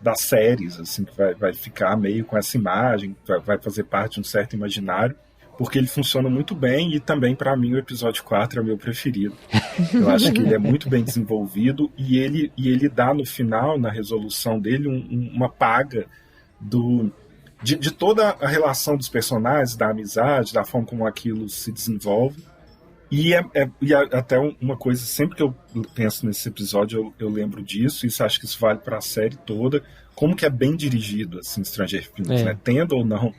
das séries, assim, que vai ficar meio com essa imagem, vai fazer parte de um certo imaginário, porque ele funciona muito bem, e também, para mim, o episódio 4 é o meu preferido. Eu acho que ele é muito bem desenvolvido, e ele dá no final, na resolução dele, uma paga de toda a relação dos personagens, da amizade, da forma como aquilo se desenvolve. E até uma coisa, sempre que eu penso nesse episódio, eu lembro disso, e acho que isso vale para a série toda, como que é bem dirigido, assim, Stranger Things, né? Tendo ou não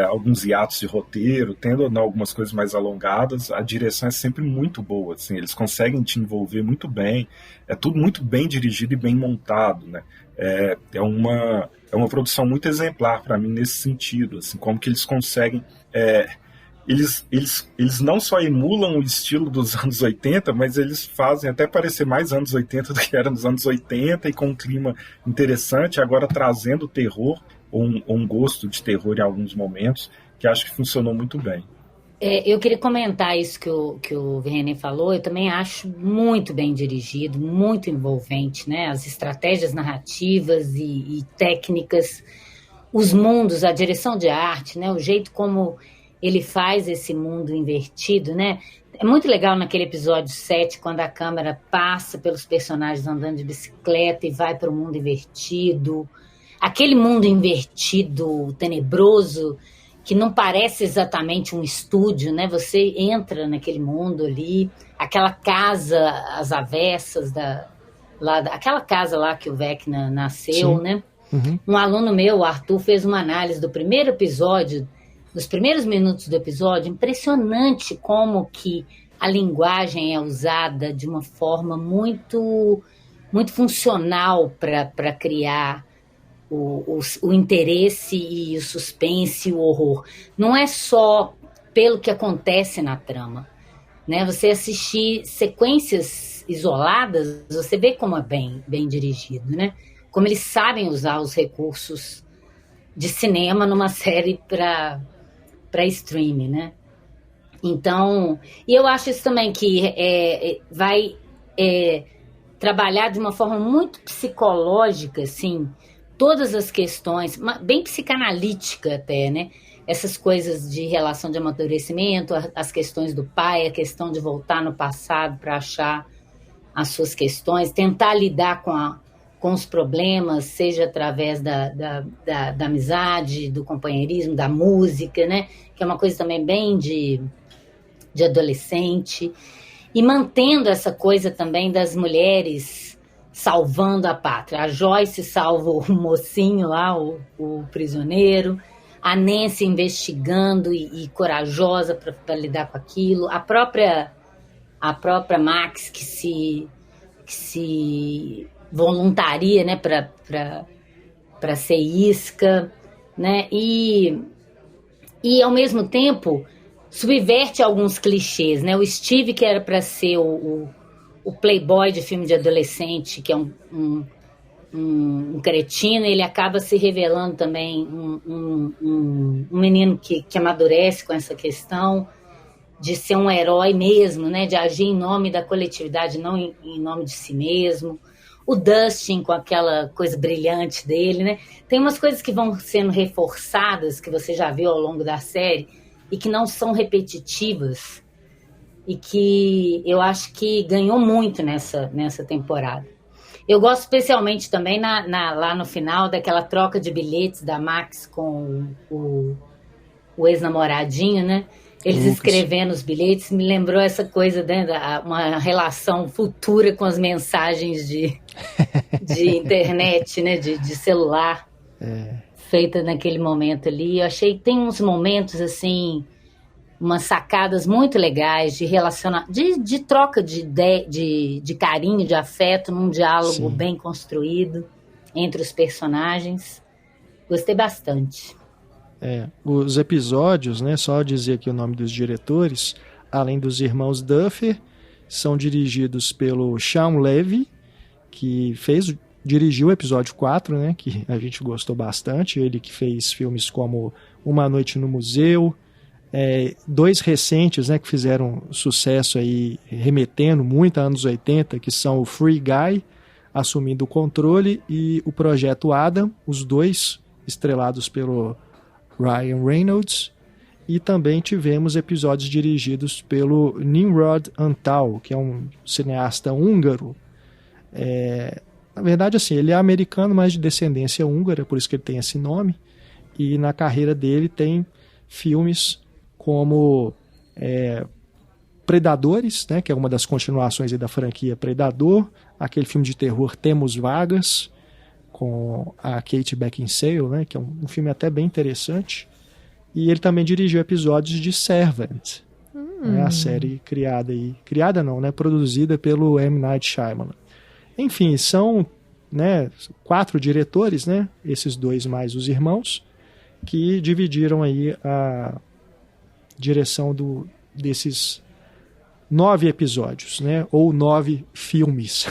alguns hiatos de roteiro, tendo ou não algumas coisas mais alongadas, a direção é sempre muito boa, assim, eles conseguem te envolver muito bem, é tudo muito bem dirigido e bem montado, né? É uma produção muito exemplar para mim nesse sentido, assim, como que eles conseguem... Eles não só emulam o estilo dos anos 80, mas eles fazem até parecer mais anos 80 do que era nos anos 80, e com um clima interessante, agora trazendo terror, ou um gosto de terror em alguns momentos, que acho que funcionou muito bem. Eu queria comentar isso que o René falou. Eu também acho muito bem dirigido, muito envolvente, né? As estratégias narrativas e técnicas, os mundos, a direção de arte, né? O jeito como ele faz esse mundo invertido, né? É muito legal naquele episódio 7, quando a câmera passa pelos personagens andando de bicicleta e vai para o mundo invertido. Aquele mundo invertido, tenebroso, que não parece exatamente um estúdio, né? Você entra naquele mundo ali, aquela casa, as avessas, aquela casa lá que o Vecna nasceu, sim, né? Uhum. Um aluno meu, o Arthur, fez uma análise do primeiro episódio, dos primeiros minutos do episódio. Impressionante como que a linguagem é usada de uma forma muito, muito funcional para criar o interesse e o suspense e o horror. Não é só pelo que acontece na trama, né? Você assistir sequências isoladas, você vê como é bem dirigido, né? Como eles sabem usar os recursos de cinema numa série para streaming, né? Então, e eu acho isso também que vai trabalhar de uma forma muito psicológica, assim, todas as questões, bem psicanalítica até, né? Essas coisas de relação de amadurecimento, as questões do pai, a questão de voltar no passado para achar as suas questões, tentar lidar com os problemas, seja através da amizade, do companheirismo, da música, né? Que é uma coisa também bem de adolescente. E mantendo essa coisa também das mulheres salvando a pátria. A Joyce salva o mocinho lá, o prisioneiro. A Nancy investigando e corajosa para lidar com aquilo. A própria Max que se voluntaria, né, para ser isca, né? E ao mesmo tempo subverte alguns clichês, né? O Steve, que era para ser o playboy de filme de adolescente, que é um cretino, ele acaba se revelando também um menino que amadurece com essa questão de ser um herói mesmo, né? De agir em nome da coletividade, não em nome de si mesmo. O Dustin com aquela coisa brilhante dele, né? Tem umas coisas que vão sendo reforçadas, que você já viu ao longo da série, e que não são repetitivas, e que eu acho que ganhou muito nessa temporada. Eu gosto especialmente também lá no final daquela troca de bilhetes da Max com o ex-namoradinho, né? Eles escrevendo os bilhetes, me lembrou essa coisa, né, uma relação futura com as mensagens de internet, né, de celular, feita naquele momento ali. Eu achei que tem uns momentos, assim, umas sacadas muito legais de troca de carinho, de afeto, num diálogo, sim, bem construído entre os personagens. Gostei bastante. Os episódios, né, só dizer aqui o nome dos diretores, além dos irmãos Duffer, são dirigidos pelo Shawn Levy, que dirigiu o episódio 4, né, que a gente gostou bastante, ele que fez filmes como Uma Noite no Museu, 2 recentes, né, que fizeram sucesso aí, remetendo muito a anos 80, que são o Free Guy, Assumindo o Controle, e o Projeto Adam, os 2 estrelados pelo Ryan Reynolds. E também tivemos episódios dirigidos pelo Nimrod Antal, que é um cineasta húngaro. Na verdade, assim, ele é americano, mas de descendência húngara, por isso que ele tem esse nome. E na carreira dele tem filmes como Predadores, né, que é uma das continuações aí da franquia Predador, aquele filme de terror Temos Vagas, com a Kate Beckinsale, né, que é um filme até bem interessante. E ele também dirigiu episódios de Servant, né, a série produzida pelo M. Night Shyamalan. Enfim, são, né, 4 diretores, né, esses 2 mais os irmãos, que dividiram aí a direção desses 9 episódios, né, ou 9 filmes.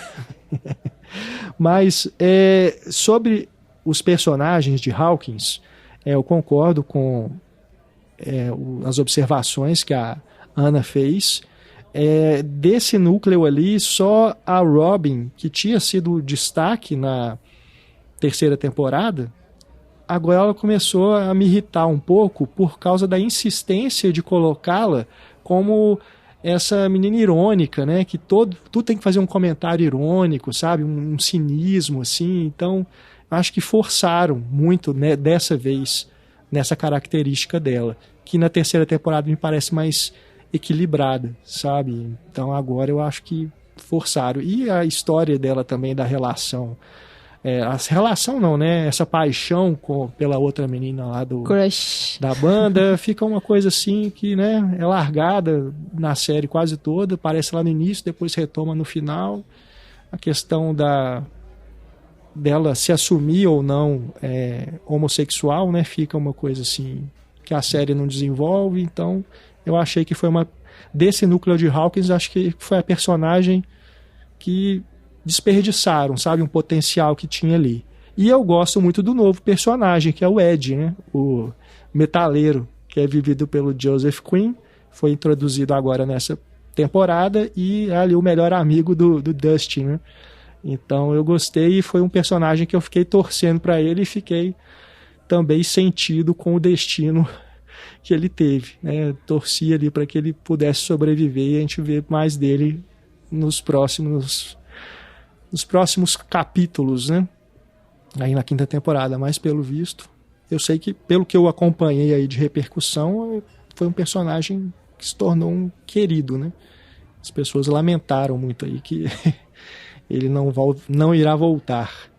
Mas sobre os personagens de Hawkins, eu concordo com as observações que a Ana fez. Desse núcleo ali, só a Robin, que tinha sido destaque na terceira temporada, agora ela começou a me irritar um pouco por causa da insistência de colocá-la como essa menina irônica, né? Que tudo tem que fazer um comentário irônico, sabe? Um cinismo, assim. Então, acho que forçaram muito, né, dessa vez nessa característica dela, que na terceira temporada me parece mais equilibrada, sabe? Então agora eu acho que forçaram. E a história dela também, da relação, a relação não, né? Essa paixão pela outra menina lá Crush da banda, fica uma coisa assim que, né, é largada na série quase toda, aparece lá no início, depois retoma no final. A questão dela se assumir ou não homossexual, né? Fica uma coisa assim que a série não desenvolve. Então eu achei que foi desse núcleo de Hawkins, acho que foi a personagem que desperdiçaram, sabe? Um potencial que tinha ali. E eu gosto muito do novo personagem, que é o Ed, né? O metaleiro, que é vivido pelo Joseph Quinn, foi introduzido agora nessa temporada e é ali o melhor amigo do Dustin, né? Então eu gostei e foi um personagem que eu fiquei torcendo para ele e fiquei também sentido com o destino que ele teve, né? Torci ali para que ele pudesse sobreviver e a gente vê mais dele nos próximos capítulos, né? Aí na quinta temporada, mas pelo visto, eu sei que pelo que eu acompanhei aí de repercussão, foi um personagem que se tornou um querido, né? As pessoas lamentaram muito aí que ele não irá voltar.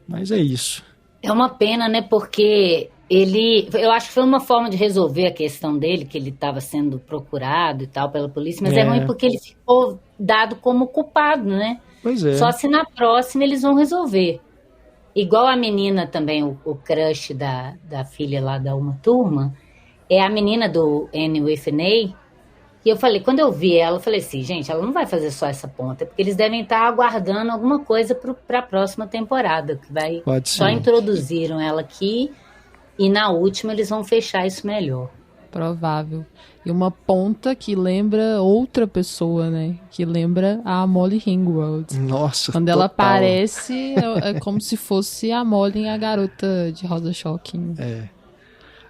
Mas é isso. É uma pena, né? Porque eu acho que foi uma forma de resolver a questão dele, que ele estava sendo procurado e tal pela polícia, mas é ruim porque ele ficou dado como culpado, né? Pois é. Só se na próxima eles vão resolver. Igual a menina também, o crush da filha lá da Uma Turma, é a menina do Annie Whitney. E eu falei, quando eu vi ela, eu falei assim, gente, ela não vai fazer só essa ponta, porque eles devem estar aguardando alguma coisa para a próxima temporada, que vai. Pode ser. Só introduziram ela aqui e na última eles vão fechar isso melhor. Provável. E uma ponta que lembra outra pessoa, né? Que lembra a Molly Ringwald. Nossa, quando total. Ela aparece, é como se fosse a Molly, a garota de Rosa Shocking.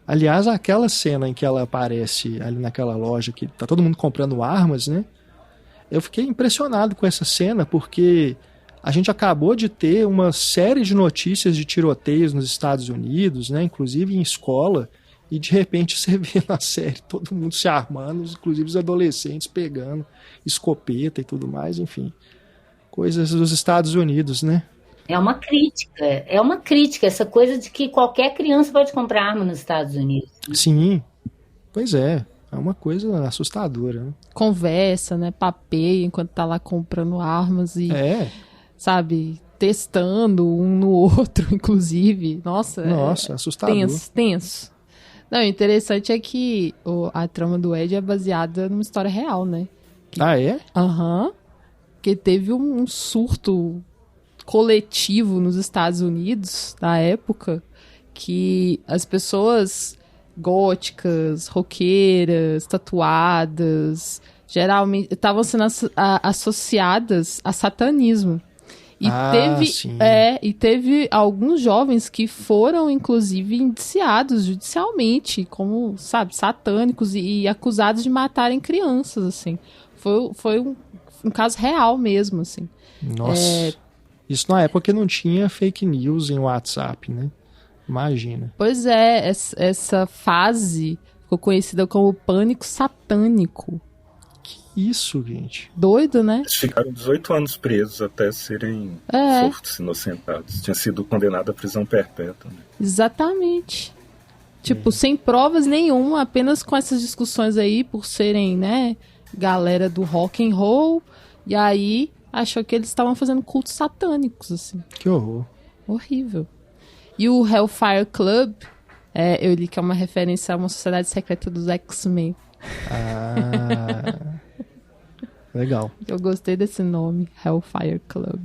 Aliás, aquela cena em que ela aparece ali naquela loja que tá todo mundo comprando armas, né? Eu fiquei impressionado com essa cena porque a gente acabou de ter uma série de notícias de tiroteios nos Estados Unidos, né? Inclusive em escola, e de repente você vê na série todo mundo se armando, inclusive os adolescentes pegando escopeta e tudo mais, enfim. Coisas dos Estados Unidos, né? É uma crítica, essa coisa de que qualquer criança pode comprar arma nos Estados Unidos. Sim, pois é uma coisa assustadora, né? Conversa, né, papeia enquanto tá lá comprando armas e, sabe, testando um no outro, inclusive. Nossa, assustador. Tenso. Não, o interessante é que a trama do Ed é baseada numa história real, né? Ah, é? Aham. Porque teve um surto coletivo nos Estados Unidos, na época, que as pessoas góticas, roqueiras, tatuadas, geralmente estavam sendo associadas a satanismo. E teve alguns jovens que foram, inclusive, indiciados judicialmente, como, sabe, satânicos e acusados de matarem crianças, assim. Foi um caso real mesmo, assim. Nossa. Isso na época não tinha fake news em WhatsApp, né? Imagina. Pois é, essa fase ficou conhecida como pânico satânico. Que isso, gente? Doido, né? Eles ficaram 18 anos presos até serem soltos, inocentados. Tinha sido condenado à prisão perpétua. Né? Exatamente. Tipo, sem provas nenhuma, apenas com essas discussões aí, por serem, né, galera do rock and roll, e aí achou que eles estavam fazendo cultos satânicos, assim. Que horror. Horrível. E o Hellfire Club, eu li que é uma referência a uma sociedade secreta dos X-Men. Ah, legal. Eu gostei desse nome, Hellfire Club.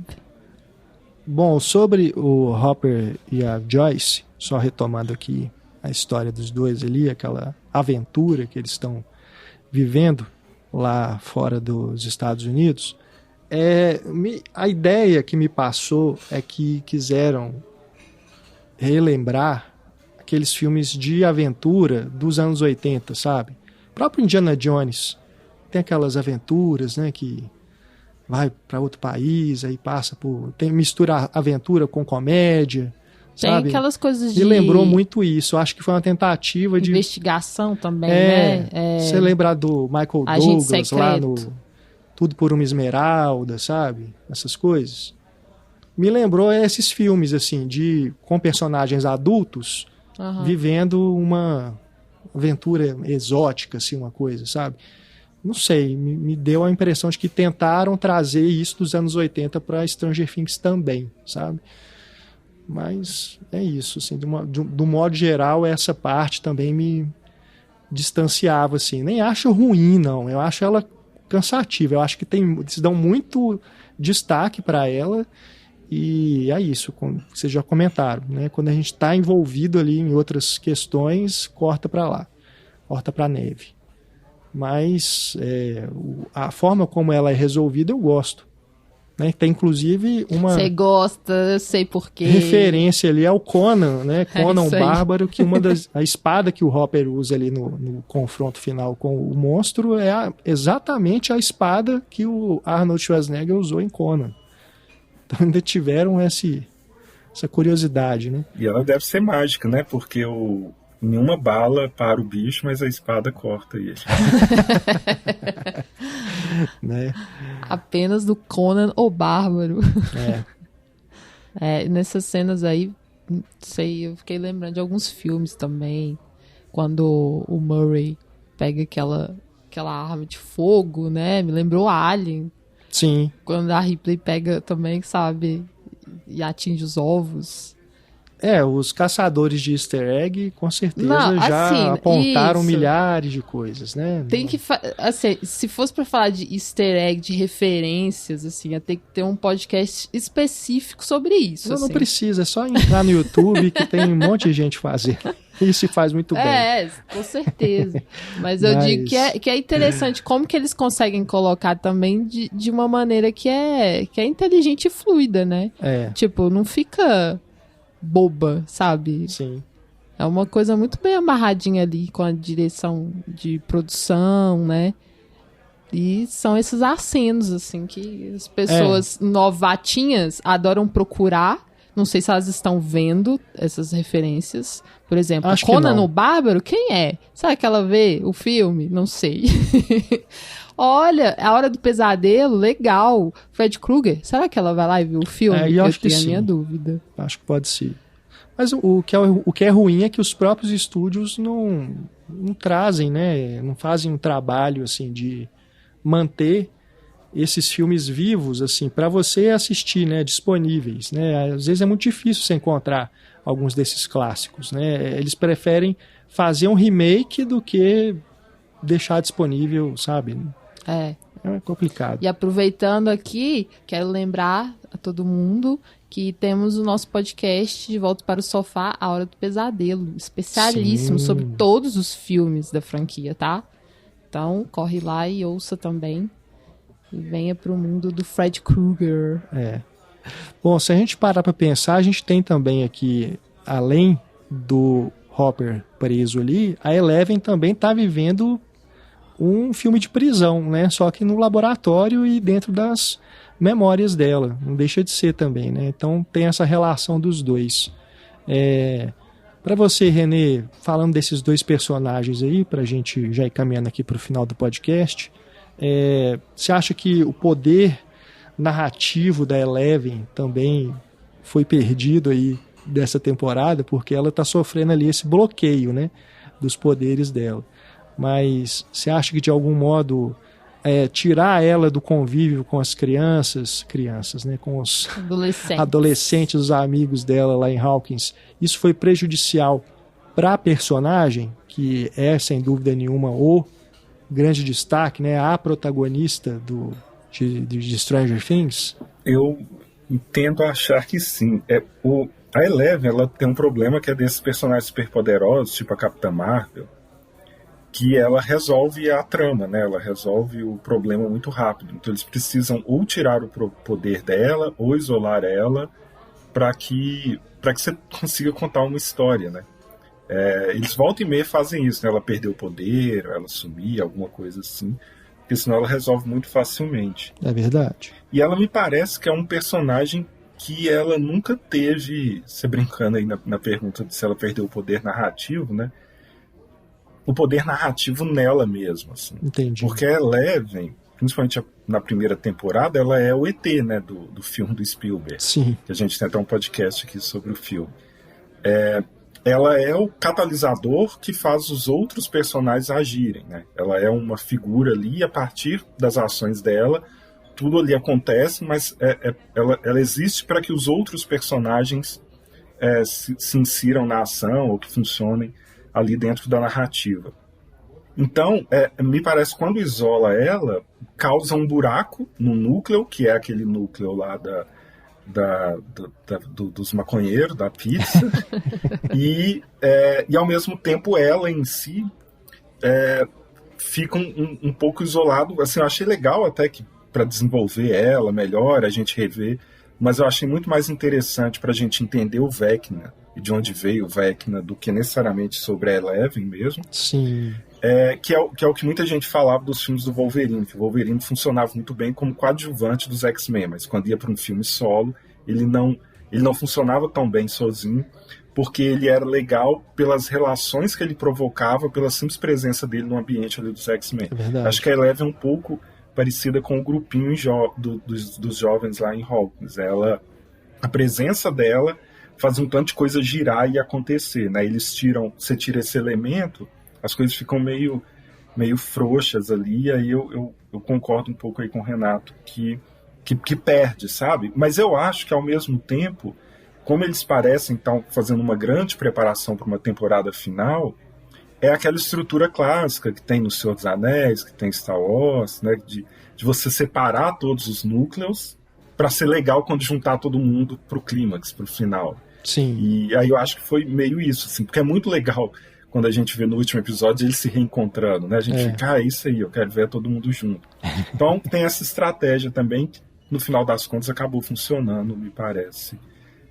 Bom, sobre o Hopper e a Joyce, só retomando aqui a história dos dois ali, aquela aventura que eles estão vivendo lá fora dos Estados Unidos, a ideia que me passou é que quiseram relembrar aqueles filmes de aventura dos anos 80, sabe? O próprio Indiana Jones tem aquelas aventuras, né, que vai para outro país, aí passa por... mistura aventura com comédia, tem sabe? aquelas coisas de... Me lembrou muito isso. Eu acho que foi uma tentativa de... investigação também, né? Você lembra do Michael Agente Douglas lá no Secreto. Tudo por uma Esmeralda, sabe? Essas coisas. Me lembrou esses filmes, assim, com personagens adultos vivendo uma aventura exótica, assim, uma coisa, sabe? Não sei, me deu a impressão de que tentaram trazer isso dos anos 80 para Stranger Things também, sabe? Mas é isso, assim, do modo geral, essa parte também me distanciava, assim. Nem acho ruim, não. Eu acho ela cansativa. Eu acho que eles dão muito destaque para ela e é isso, como vocês já comentaram, né? Quando a gente está envolvido ali em outras questões, corta para lá, corta para neve. Mas a forma como ela é resolvida eu gosto. Né? Tem inclusive uma... Você gosta, eu sei porquê. Referência ali ao Conan, né? Conan o isso aí. Bárbaro, que a espada que o Hopper usa ali no confronto final com o monstro é exatamente a espada que o Arnold Schwarzenegger usou em Conan. Então ainda tiveram essa curiosidade, né? E ela deve ser mágica, né? Porque nenhuma bala para o bicho, mas a espada corta ele. Né? Apenas do Conan o Bárbaro. Nessas cenas aí, não sei, eu fiquei lembrando de alguns filmes também, quando o Murray pega aquela arma de fogo, né? Me lembrou Alien. Sim. Quando a Ripley pega também, sabe, e atinge os ovos. Os caçadores de easter egg, com certeza, já assim, apontaram isso. milhares de coisas, né? Tem que... assim, se fosse pra falar de easter egg, de referências, assim, ia ter que ter um podcast específico sobre isso. Não, assim. não precisa, é só entrar no YouTube que tem um monte de gente fazendo. Isso se faz muito bem. Com certeza. Mas eu digo que é interessante como que eles conseguem colocar também de uma maneira que é inteligente e fluida, né? Tipo, não fica... boba, sabe? Sim. É uma coisa muito bem amarradinha ali com a direção de produção, né? E são esses acenos, assim, que as pessoas novatinhas adoram procurar. Não sei se elas estão vendo essas referências. Por exemplo, Acho Conan o Bárbaro, quem é? Será que ela vê o filme? Não sei. Olha, A Hora do Pesadelo, legal. Fred Krueger, será que ela vai lá e vê o filme? Eu acho que tenho sim. a minha dúvida. Acho que pode ser. Mas o que é ruim é que os próprios estúdios não trazem, né? Não fazem um trabalho assim de manter esses filmes vivos assim para você assistir, né? Disponíveis, né? Às vezes é muito difícil você encontrar alguns desses clássicos, né? Eles preferem fazer um remake do que deixar disponível, sabe? É complicado. E aproveitando aqui, quero lembrar a todo mundo que temos o nosso podcast De Volta para o Sofá, A Hora do Pesadelo, especialíssimo sobre todos os filmes da franquia, tá? Então, corre lá e ouça também. E venha pro mundo do Fred Krueger. Bom, se a gente parar para pensar, a gente tem também aqui, além do Hopper preso ali, a Eleven também tá vivendo um filme de prisão, né? Só que no laboratório e dentro das memórias dela. Não deixa de ser também, né? Então tem essa relação dos dois. Para você, Renê, falando desses dois personagens aí, pra gente já ir caminhando aqui pro final do podcast, você acha que o poder narrativo da Eleven também foi perdido aí dessa temporada? Porque ela tá sofrendo ali esse bloqueio, né? Dos poderes dela. Mas você acha que de algum modo tirar ela do convívio com as crianças, né, com os adolescentes, os amigos dela lá em Hawkins, isso foi prejudicial para a personagem, que é sem dúvida nenhuma o grande destaque, né, a protagonista de Stranger Things? Eu tento achar que sim. A Eleven, ela tem um problema que é desses personagens superpoderosos, tipo a Capitã Marvel, que ela resolve a trama, né? Ela resolve o problema muito rápido. Então eles precisam ou tirar o poder dela ou isolar ela para que você consiga contar uma história, né? Eles voltam e meia fazem isso, né? Ela perdeu o poder, ela sumir, alguma coisa assim, porque senão ela resolve muito facilmente. É verdade. E ela me parece que é um personagem que ela nunca teve, você brincando aí na pergunta de se ela perdeu o poder narrativo, né? O poder narrativo nela mesma, assim. Entendi. Porque a Eleven, principalmente na primeira temporada, ela é o ET, né, do filme do Spielberg. Sim. Que a gente tem até um podcast aqui sobre o filme. Ela é o catalisador que faz os outros personagens agirem, né? Ela é uma figura ali, e a partir das ações dela, tudo ali acontece, mas ela existe para que os outros personagens se insiram na ação ou que funcionem ali dentro da narrativa. Então, me parece que quando isola ela, causa um buraco no núcleo, que é aquele núcleo lá dos maconheiros, da pizza, e ao mesmo tempo ela em si fica um pouco isolado. Assim, eu achei legal até que para desenvolver ela melhor, a gente rever, mas eu achei muito mais interessante para a gente entender o Vecna e de onde veio o Vecna do que necessariamente sobre a Eleven mesmo. Sim. Que é o que muita gente falava dos filmes do Wolverine, que o Wolverine funcionava muito bem como coadjuvante dos X-Men, mas quando ia para um filme solo, ele não funcionava tão bem sozinho, porque ele era legal pelas relações que ele provocava, pela simples presença dele no ambiente ali dos X-Men. Acho que a Eleven é um pouco parecida com o grupinho dos jovens lá em Hawkins. A presença dela faz um tanto de coisa girar e acontecer, né? Você tira esse elemento, as coisas ficam meio frouxas ali, e aí eu concordo um pouco aí com o Renato, que perde, sabe? Mas eu acho que, ao mesmo tempo, como eles parecem estar fazendo uma grande preparação para uma temporada final, é aquela estrutura clássica que tem no Senhor dos Anéis, que tem Star Wars, né? De você separar todos os núcleos para ser legal quando juntar todo mundo pro clímax, pro final. Sim. E aí eu acho que foi meio isso, assim, porque é muito legal quando a gente vê no último episódio eles se reencontrando, né? A gente fica, é isso aí, eu quero ver todo mundo junto. Então tem essa estratégia também que, no final das contas, acabou funcionando, me parece.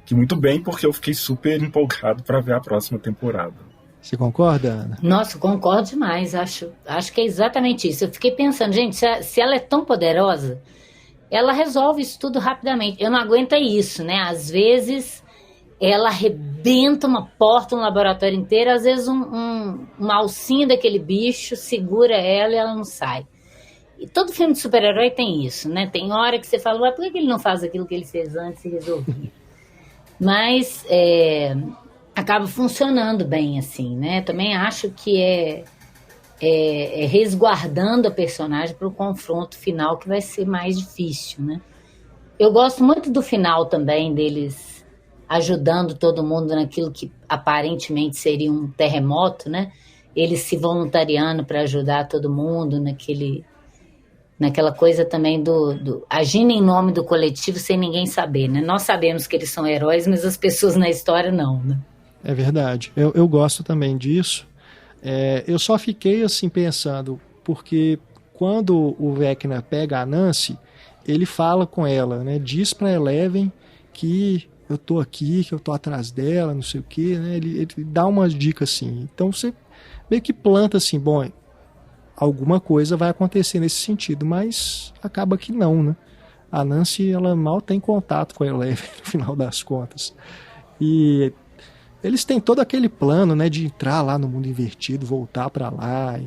Que muito bem, porque eu fiquei super empolgado para ver a próxima temporada. Você concorda, Ana? Nossa, concordo demais. Acho que é exatamente isso. Eu fiquei pensando, gente, se ela é tão poderosa, ela resolve isso tudo rapidamente. Eu não aguento isso, né? Às vezes ela arrebenta uma porta, um laboratório inteiro, às vezes uma alcinha daquele bicho segura ela e ela não sai. E todo filme de super-herói tem isso, né? Tem hora que você fala, mas por que ele não faz aquilo que ele fez antes e resolvia? Mas acaba funcionando bem, assim, né? Também acho que é resguardando a personagem para o confronto final, que vai ser mais difícil, né? Eu gosto muito do final também, deles ajudando todo mundo naquilo que aparentemente seria um terremoto, né? Eles se voluntariando para ajudar todo mundo naquela coisa também do agindo em nome do coletivo sem ninguém saber, né? Nós sabemos que eles são heróis, mas as pessoas na história não, né? É verdade. Eu gosto também disso. Eu só fiquei assim pensando, porque quando o Vecna pega a Nancy, ele fala com ela, né? Diz pra Eleven que eu tô aqui, que eu tô atrás dela, não sei o quê, né? Ele dá umas dicas assim. Então você meio que planta assim, bom, alguma coisa vai acontecer nesse sentido, mas acaba que não, né? A Nancy, ela mal tem contato com a Eleven no final das contas. E eles têm todo aquele plano, né, de entrar lá no mundo invertido, voltar para lá, e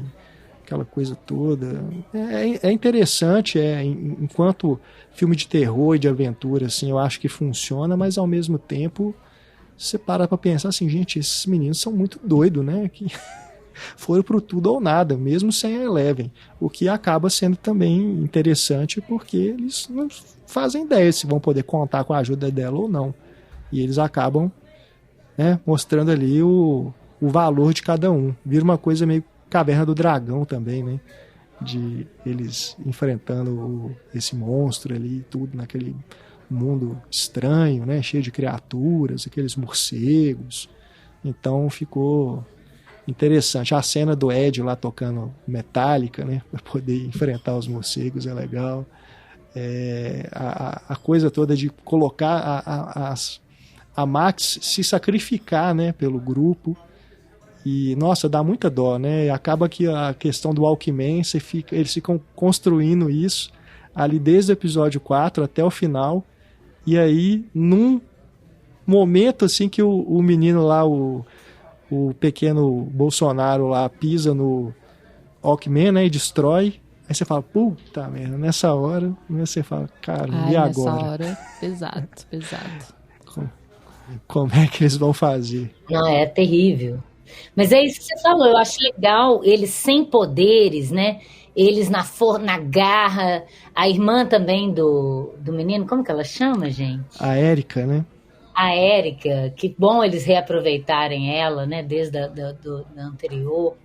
aquela coisa toda. É interessante, enquanto filme de terror e de aventura, assim, eu acho que funciona, mas ao mesmo tempo você para pra pensar assim, gente, esses meninos são muito doidos, né, que foram pro tudo ou nada, mesmo sem a Eleven, o que acaba sendo também interessante porque eles não fazem ideia se vão poder contar com a ajuda dela ou não, e eles acabam, né, mostrando ali o valor de cada um. Vira uma coisa meio Caverna do Dragão também, né? De eles enfrentando esse monstro ali, tudo naquele mundo estranho, né? Cheio de criaturas, aqueles morcegos. Então ficou interessante. A cena do Ed lá tocando Metallica, né, para poder enfrentar os morcegos é legal. A coisa toda de colocar a Max se sacrificar, né, pelo grupo. E, nossa, dá muita dó, né? Acaba que a questão do Walkman, eles ficam construindo isso ali desde o episódio 4 até o final. E aí, num momento assim que o menino lá, o pequeno Bolsonaro lá, pisa no Walkman, né, e destrói. Aí você fala, puta merda, nessa hora, você fala, cara, e agora? Nessa hora, pesado. Como é que eles vão fazer? Não, é terrível. Mas é isso que você falou, eu acho legal eles sem poderes, né? Eles na garra, a irmã também do menino, como que ela chama, gente? A Érica, né? A Érica, que bom eles reaproveitarem ela, né? Desde do anterior.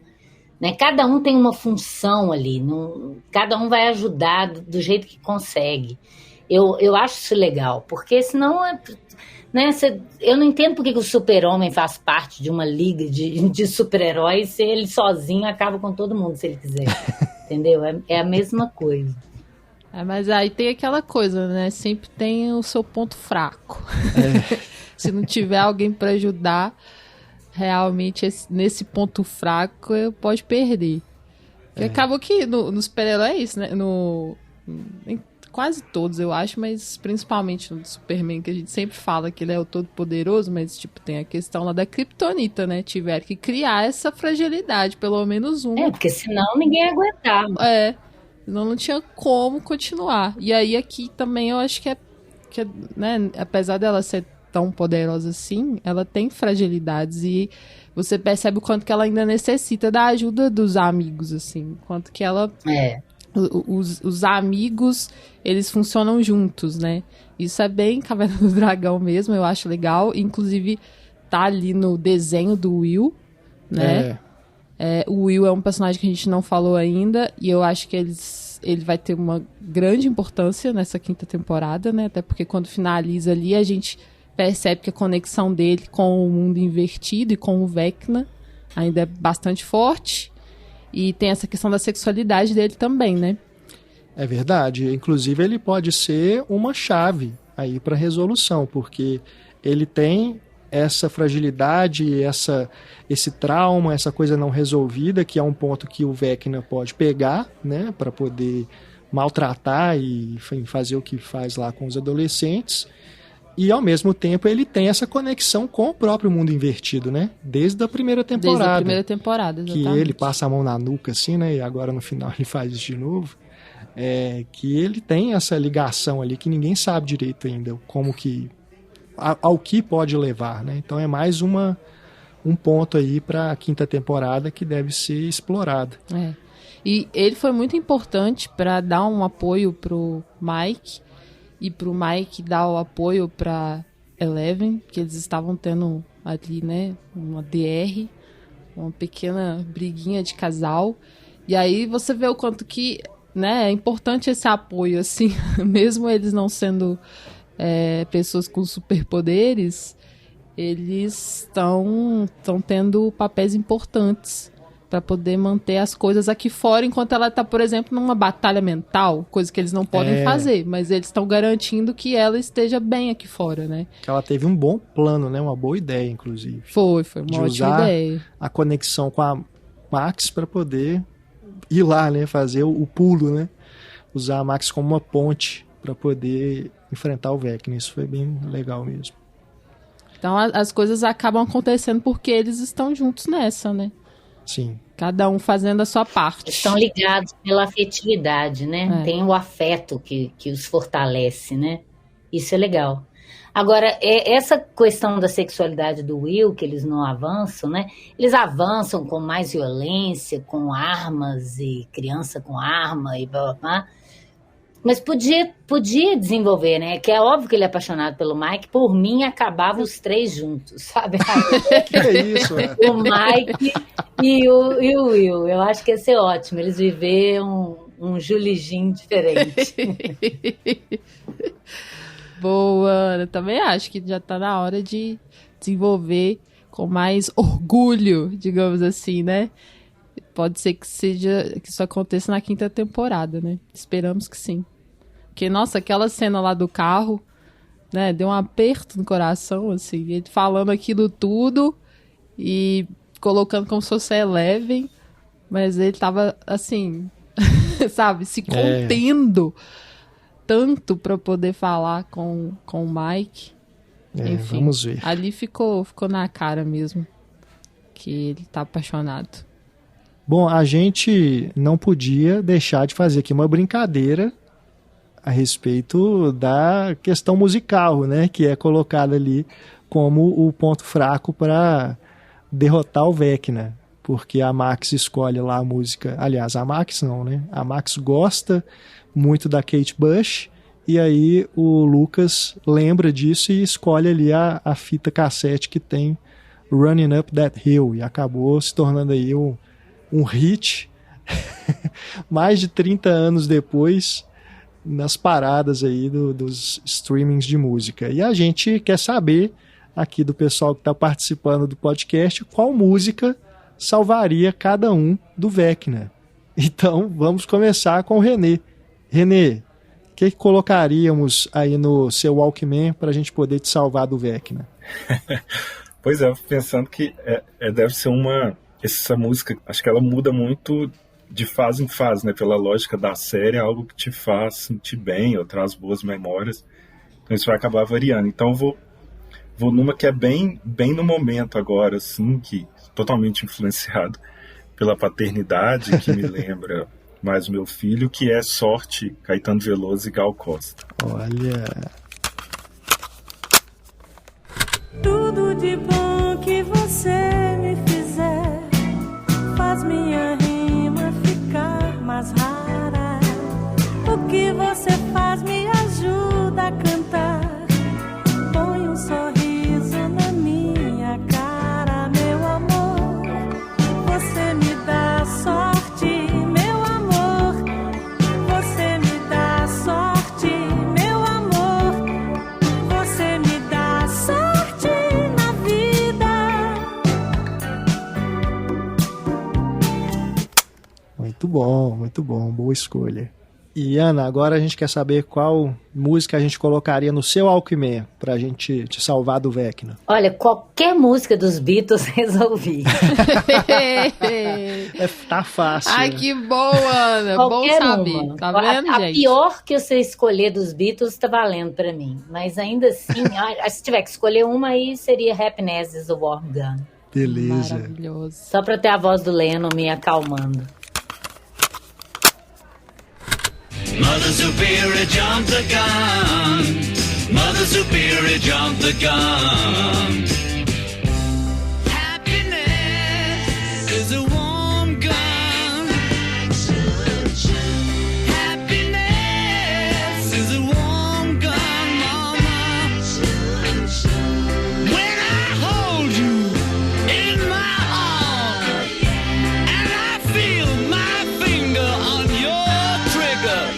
Né? Cada um tem uma função ali, cada um vai ajudar do jeito que consegue. Eu acho isso legal, porque senão... Né, eu não entendo porque que o super-homem faz parte de uma liga de super-heróis se ele sozinho acaba com todo mundo, se ele quiser. Entendeu? É a mesma coisa. Mas aí tem aquela coisa, né? Sempre tem o seu ponto fraco. Se não tiver alguém para ajudar, realmente nesse ponto fraco pode perder. Porque acaba que no super-herói é isso, né? Em quase todos, eu acho, mas principalmente no Superman, que a gente sempre fala que ele é o todo-poderoso, mas tipo, tem a questão lá da Kryptonita, né? Tiveram que criar essa fragilidade, pelo menos uma. Porque senão ninguém aguentava. Senão não tinha como continuar. E aí aqui também eu acho que né, apesar dela ser tão poderosa assim, ela tem fragilidades e você percebe o quanto que ela ainda necessita da ajuda dos amigos, assim, quanto que ela... Os amigos, eles funcionam juntos, né? Isso é bem Caverna do Dragão mesmo, eu acho legal. Inclusive, tá ali no desenho do Will, né? O Will é um personagem que a gente não falou ainda, e eu acho que ele vai ter uma grande importância nessa 5ª temporada, né? Até porque quando finaliza ali, a gente percebe que a conexão dele com o mundo invertido e com o Vecna ainda é bastante forte. E tem essa questão da sexualidade dele também, né? É verdade. Inclusive, ele pode ser uma chave aí para resolução, porque ele tem essa fragilidade, esse trauma, essa coisa não resolvida, que é um ponto que o Vecna pode pegar, né, para poder maltratar e, enfim, fazer o que faz lá com os adolescentes. E, ao mesmo tempo, ele tem essa conexão com o próprio mundo invertido, né? Desde a primeira temporada. Desde a primeira temporada, exatamente. Que ele passa a mão na nuca, assim, né? E agora, no final, ele faz isso de novo. Que ele tem essa ligação ali que ninguém sabe direito ainda como que... ao que pode levar, né? Então, é mais um ponto aí para a 5ª temporada que deve ser explorada. E ele foi muito importante para dar um apoio pro Mike... E pro Mike dar o apoio pra Eleven, que eles estavam tendo ali, né, uma DR, uma pequena briguinha de casal. E aí você vê o quanto que, né, é importante esse apoio, assim, mesmo eles não sendo pessoas com superpoderes, eles estão tendo papéis importantes para poder manter as coisas aqui fora, enquanto ela tá, por exemplo, numa batalha mental, coisa que eles não podem fazer, mas eles estão garantindo que ela esteja bem aqui fora, né? Que ela teve um bom plano, né? Uma boa ideia, inclusive. Foi uma ótima ideia. A conexão com a Max para poder ir lá, né? Fazer o pulo, né? Usar a Max como uma ponte para poder enfrentar o Vecna. Isso foi bem legal mesmo. Então as coisas acabam acontecendo porque eles estão juntos nessa, né? Sim. Cada um fazendo a sua parte. Estão ligados pela afetividade, né? Tem o afeto que os fortalece, né? Isso é legal. Agora, essa questão da sexualidade do Will, que eles não avançam, né? Eles avançam com mais violência, com armas e criança com arma e blá blá blá. Mas podia desenvolver, né? Que é óbvio que ele é apaixonado pelo Mike. Por mim, acabavam os 3 juntos, sabe? Que é isso, né? O Mike e o Will. Eu acho que ia ser ótimo. Eles viveram um Julijinho diferente. Boa, eu também acho que já tá na hora de desenvolver com mais orgulho, digamos assim, né? Pode ser que isso aconteça na 5ª temporada, né? Esperamos que sim. Porque, nossa, aquela cena lá do carro, né? Deu um aperto no coração, assim. Ele falando aquilo tudo e colocando como se fosse Eleven, mas ele tava, assim, sabe? Se contendo tanto pra poder falar com o Mike. Enfim, vamos ver. Ali ficou na cara mesmo que ele tá apaixonado. Bom, a gente não podia deixar de fazer aqui uma brincadeira a respeito da questão musical, né? Que é colocada ali como o ponto fraco para derrotar o Vecna. Porque a Max escolhe lá a música. Aliás, a Max não, né? A Max gosta muito da Kate Bush. E aí o Lucas lembra disso e escolhe ali a fita cassete que tem Running Up That Hill. E acabou se tornando aí um hit mais de 30 anos depois nas paradas aí dos streamings de música. E a gente quer saber aqui do pessoal que está participando do podcast qual música salvaria cada um do Vecna. Então vamos começar com o René. René, o que colocaríamos aí no seu Walkman para a gente poder te salvar do Vecna? Pois é, pensando que deve ser essa música, acho que ela muda muito de fase em fase, né? Pela lógica da série, é algo que te faz sentir bem ou traz boas memórias. Então isso vai acabar variando. Então eu vou numa que é bem no momento agora, assim, que totalmente influenciado pela paternidade, que me lembra mais o meu filho, que é Sorte, Caetano Veloso e Gal Costa. Olha... Tudo de bom que você me fizer faz minha rima ficar mais rara. O que você faz me ajuda a cantar. Põe um sorriso na minha cara, meu amor. Você me dá sorte, meu amor. Você me dá sorte, meu amor. Você me dá sorte na vida. Muito bom, boa escolha. E Ana, agora a gente quer saber qual música a gente colocaria no seu Walkman pra gente te salvar do Vecna. Olha, qualquer música dos Beatles resolvi. Tá fácil. Ai, que boa, Ana. Qualquer bom saber. uma. Tá vendo, a gente? pior que você escolher dos Beatles tá valendo pra mim. Mas ainda assim, se tiver que escolher uma, aí seria Happiness is a Warm Gun. Beleza. Maravilhoso. Só pra ter a voz do Lennon me acalmando. Mother Superior jumped the gun. Mother Superior jumped the gun. Happiness is a warm gun. Happiness is a warm gun, mama. When I hold you in my arms and I feel my finger on your trigger,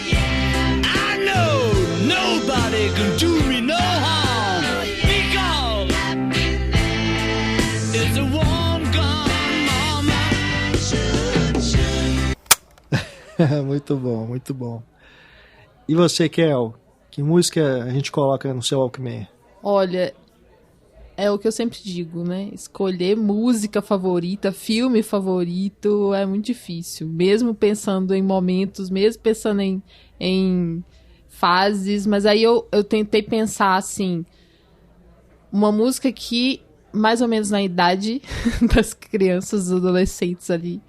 I know nobody can do me no harm, because it's a warm gun, mama. Muito bom, muito bom. E você, Kel? Que música a gente coloca no seu Walkman? Olha, é o que eu sempre digo, né? Escolher música favorita, filme favorito é muito difícil. Mesmo pensando em momentos, mesmo pensando em fases. Mas aí eu tentei pensar, assim, uma música que, mais ou menos na idade das crianças, dos adolescentes ali,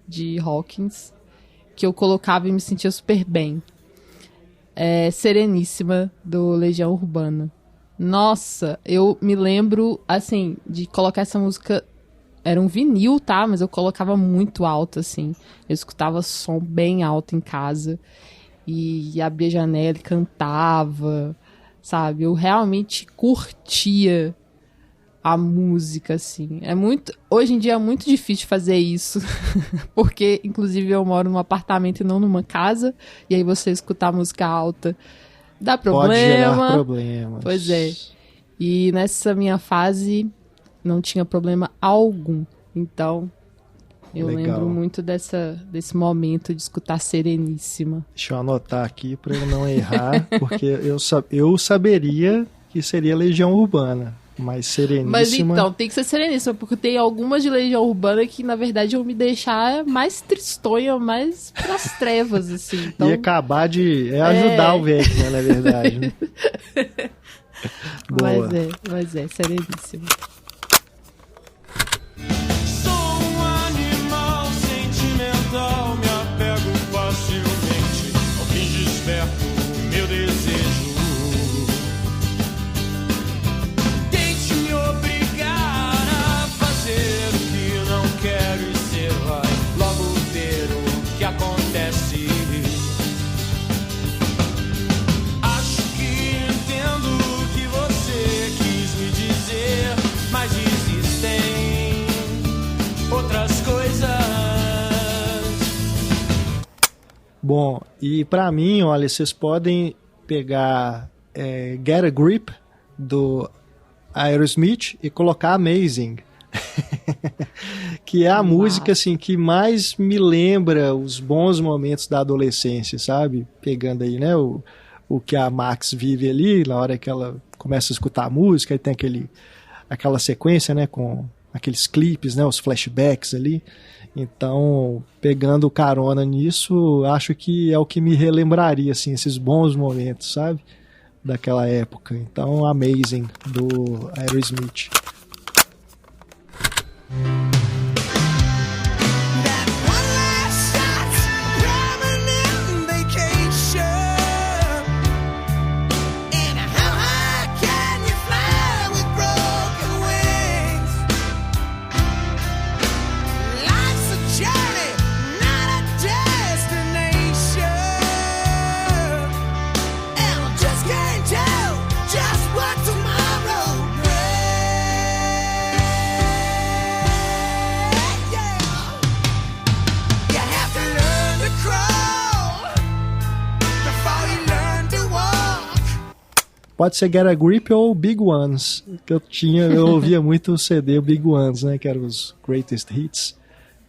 de Hawkins, que eu colocava e me sentia super bem. É Sereníssima, do Legião Urbana. Nossa, eu me lembro, assim, de colocar essa música... Era um vinil, tá? Mas eu colocava muito alto, assim. Eu escutava som bem alto em casa. E abria a janela e cantava, sabe? Eu realmente curtia a música, assim. Hoje em dia é muito difícil fazer isso. Porque, inclusive, eu moro num apartamento e não numa casa. E aí você escutar música alta dá problema. Pode gerar problemas. Pois é. E nessa minha fase, não tinha problema algum. Então, eu Legal. lembro muito desse momento de escutar Sereníssima. Deixa eu anotar aqui para eu não errar, porque eu saberia que seria Legião Urbana, mas Sereníssima... Mas então, tem que ser Sereníssima, porque tem algumas de Legião Urbana que, na verdade, vão me deixar mais tristonha, mais pras trevas, assim. Então... ia acabar de ajudar o Vecna, na verdade. Né? Boa. Mas é Sereníssima. Sou um animal sentimental, me apego facilmente ao que desperto o meu desejo. Tente me obrigar a fazer o que não quero e você vai logo ver o que acontece. Acho que entendo o que você quis me dizer, mas existem outras coisas. Bom, e pra mim, olha, vocês podem pegar Get a Grip, do Aerosmith, e colocar Amazing. Que é a música assim, que mais me lembra os bons momentos da adolescência, sabe? Pegando aí, né, o que a Max vive ali, na hora que ela começa a escutar a música, e tem aquela sequência, né, com aqueles clipes, né, os flashbacks ali. Então, pegando carona nisso, acho que é o que me relembraria, assim, esses bons momentos, sabe? Daquela época. Então, Amazing, do Aerosmith. That one last shot's permanent vacation. And how high can you fly with broken wings? Life's a journey, not a destination. And I just can't tell just what tomorrow brings. Yeah. You have to learn to crawl before you learn to walk. Pode ser Get a Grip ou Big Ones, que eu ouvia muito o CD Big Ones, né, que eram os Greatest Hits.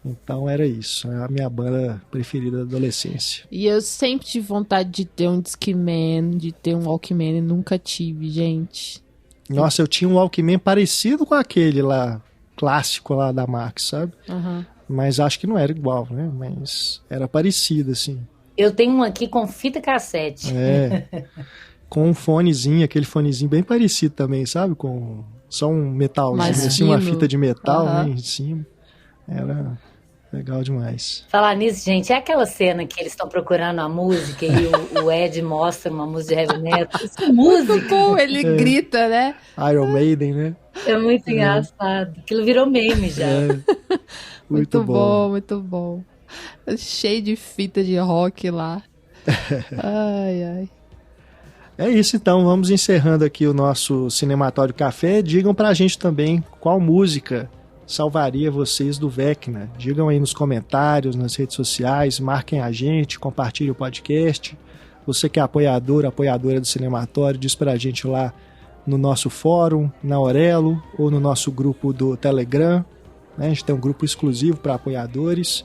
Então era isso, é a minha banda preferida da adolescência. E eu sempre tive vontade de ter um Discman, de ter um Walkman, e nunca tive, gente. Nossa, eu tinha um Walkman parecido com aquele lá, clássico lá da Max, sabe? Aham. Mas acho que não era igual, né? Mas era parecido, assim. Eu tenho um aqui com fita cassete. É. Com um fonezinho, aquele fonezinho bem parecido também, sabe? Com só um metalzinho, Mais assim, uma fino. fita de metal, Aham. né, em cima. Era legal demais. Falar nisso, gente, é aquela cena que eles estão procurando a música e o Ed mostra uma música de heavy metal. Essa música Pô, ele grita, né? Iron Maiden, né? é muito engraçado. Aquilo virou meme já. É. Muito bom. Muito bom. Cheio de fita de rock lá. Ai, ai. É isso então, vamos encerrando aqui o nosso Cinematório Café. Digam pra gente também qual música salvaria vocês do Vecna. Digam aí nos comentários, nas redes sociais, marquem a gente, compartilhem o podcast. Você que é apoiador, apoiadora do Cinematório, diz pra gente lá no nosso fórum, na Aurelo, ou no nosso grupo do Telegram. Né? A gente tem um grupo exclusivo para apoiadores.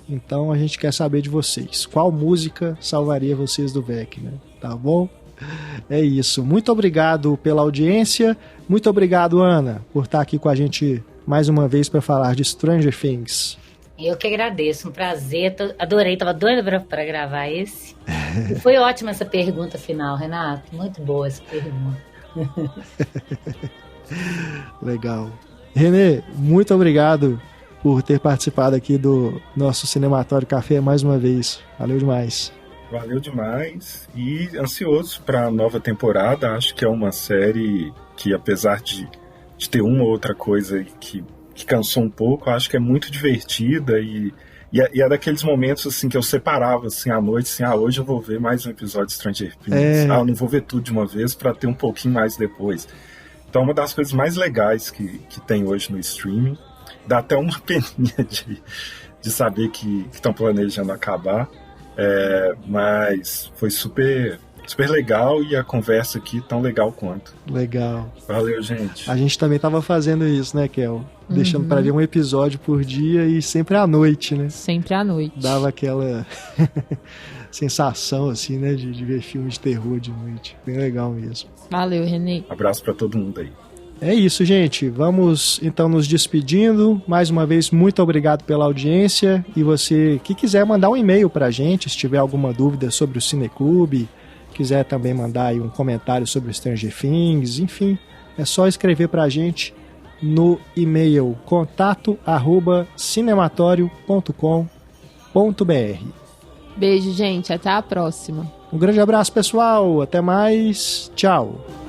Então a gente quer saber de vocês. Qual música salvaria vocês do Vecna? Tá bom? É isso. Muito obrigado pela audiência. Muito obrigado, Ana, por estar aqui com a gente mais uma vez para falar de Stranger Things. Eu que agradeço, um prazer. Adorei, tava doida pra gravar esse. E foi ótima essa pergunta final, Renato. Muito boa essa pergunta. Legal. Renê, muito obrigado por ter participado aqui do nosso Cinematório Café mais uma vez. Valeu demais. Valeu demais e ansioso para a nova temporada. Acho que é uma série que, apesar de ter uma ou outra coisa que cansou um pouco, acho que é muito divertida e é daqueles momentos assim que eu separava assim à noite, assim, hoje eu vou ver mais um episódio de Stranger Things. Eu não vou ver tudo de uma vez para ter um pouquinho mais depois. Então, uma das coisas mais legais que tem hoje no streaming. Dá até uma peninha de saber que estão planejando acabar. Mas foi super super legal e a conversa aqui tão legal quanto. Legal. Valeu, gente. A gente também tava fazendo isso, né, Kel? Deixando pra ver um episódio por dia e sempre à noite, né? Sempre à noite. Dava aquela sensação, assim, né, de ver filme de terror de noite. Bem legal mesmo. Valeu, Renê. Abraço pra todo mundo aí. É isso, gente. Vamos então nos despedindo. Mais uma vez, muito obrigado pela audiência. E você que quiser mandar um e-mail pra gente, se tiver alguma dúvida sobre o Cineclube, quiser também mandar aí um comentário sobre o Stranger Things, enfim, é só escrever pra gente no e-mail contato@cinematório.com.br. Beijo, gente. Até a próxima. Um grande abraço, pessoal. Até mais. Tchau.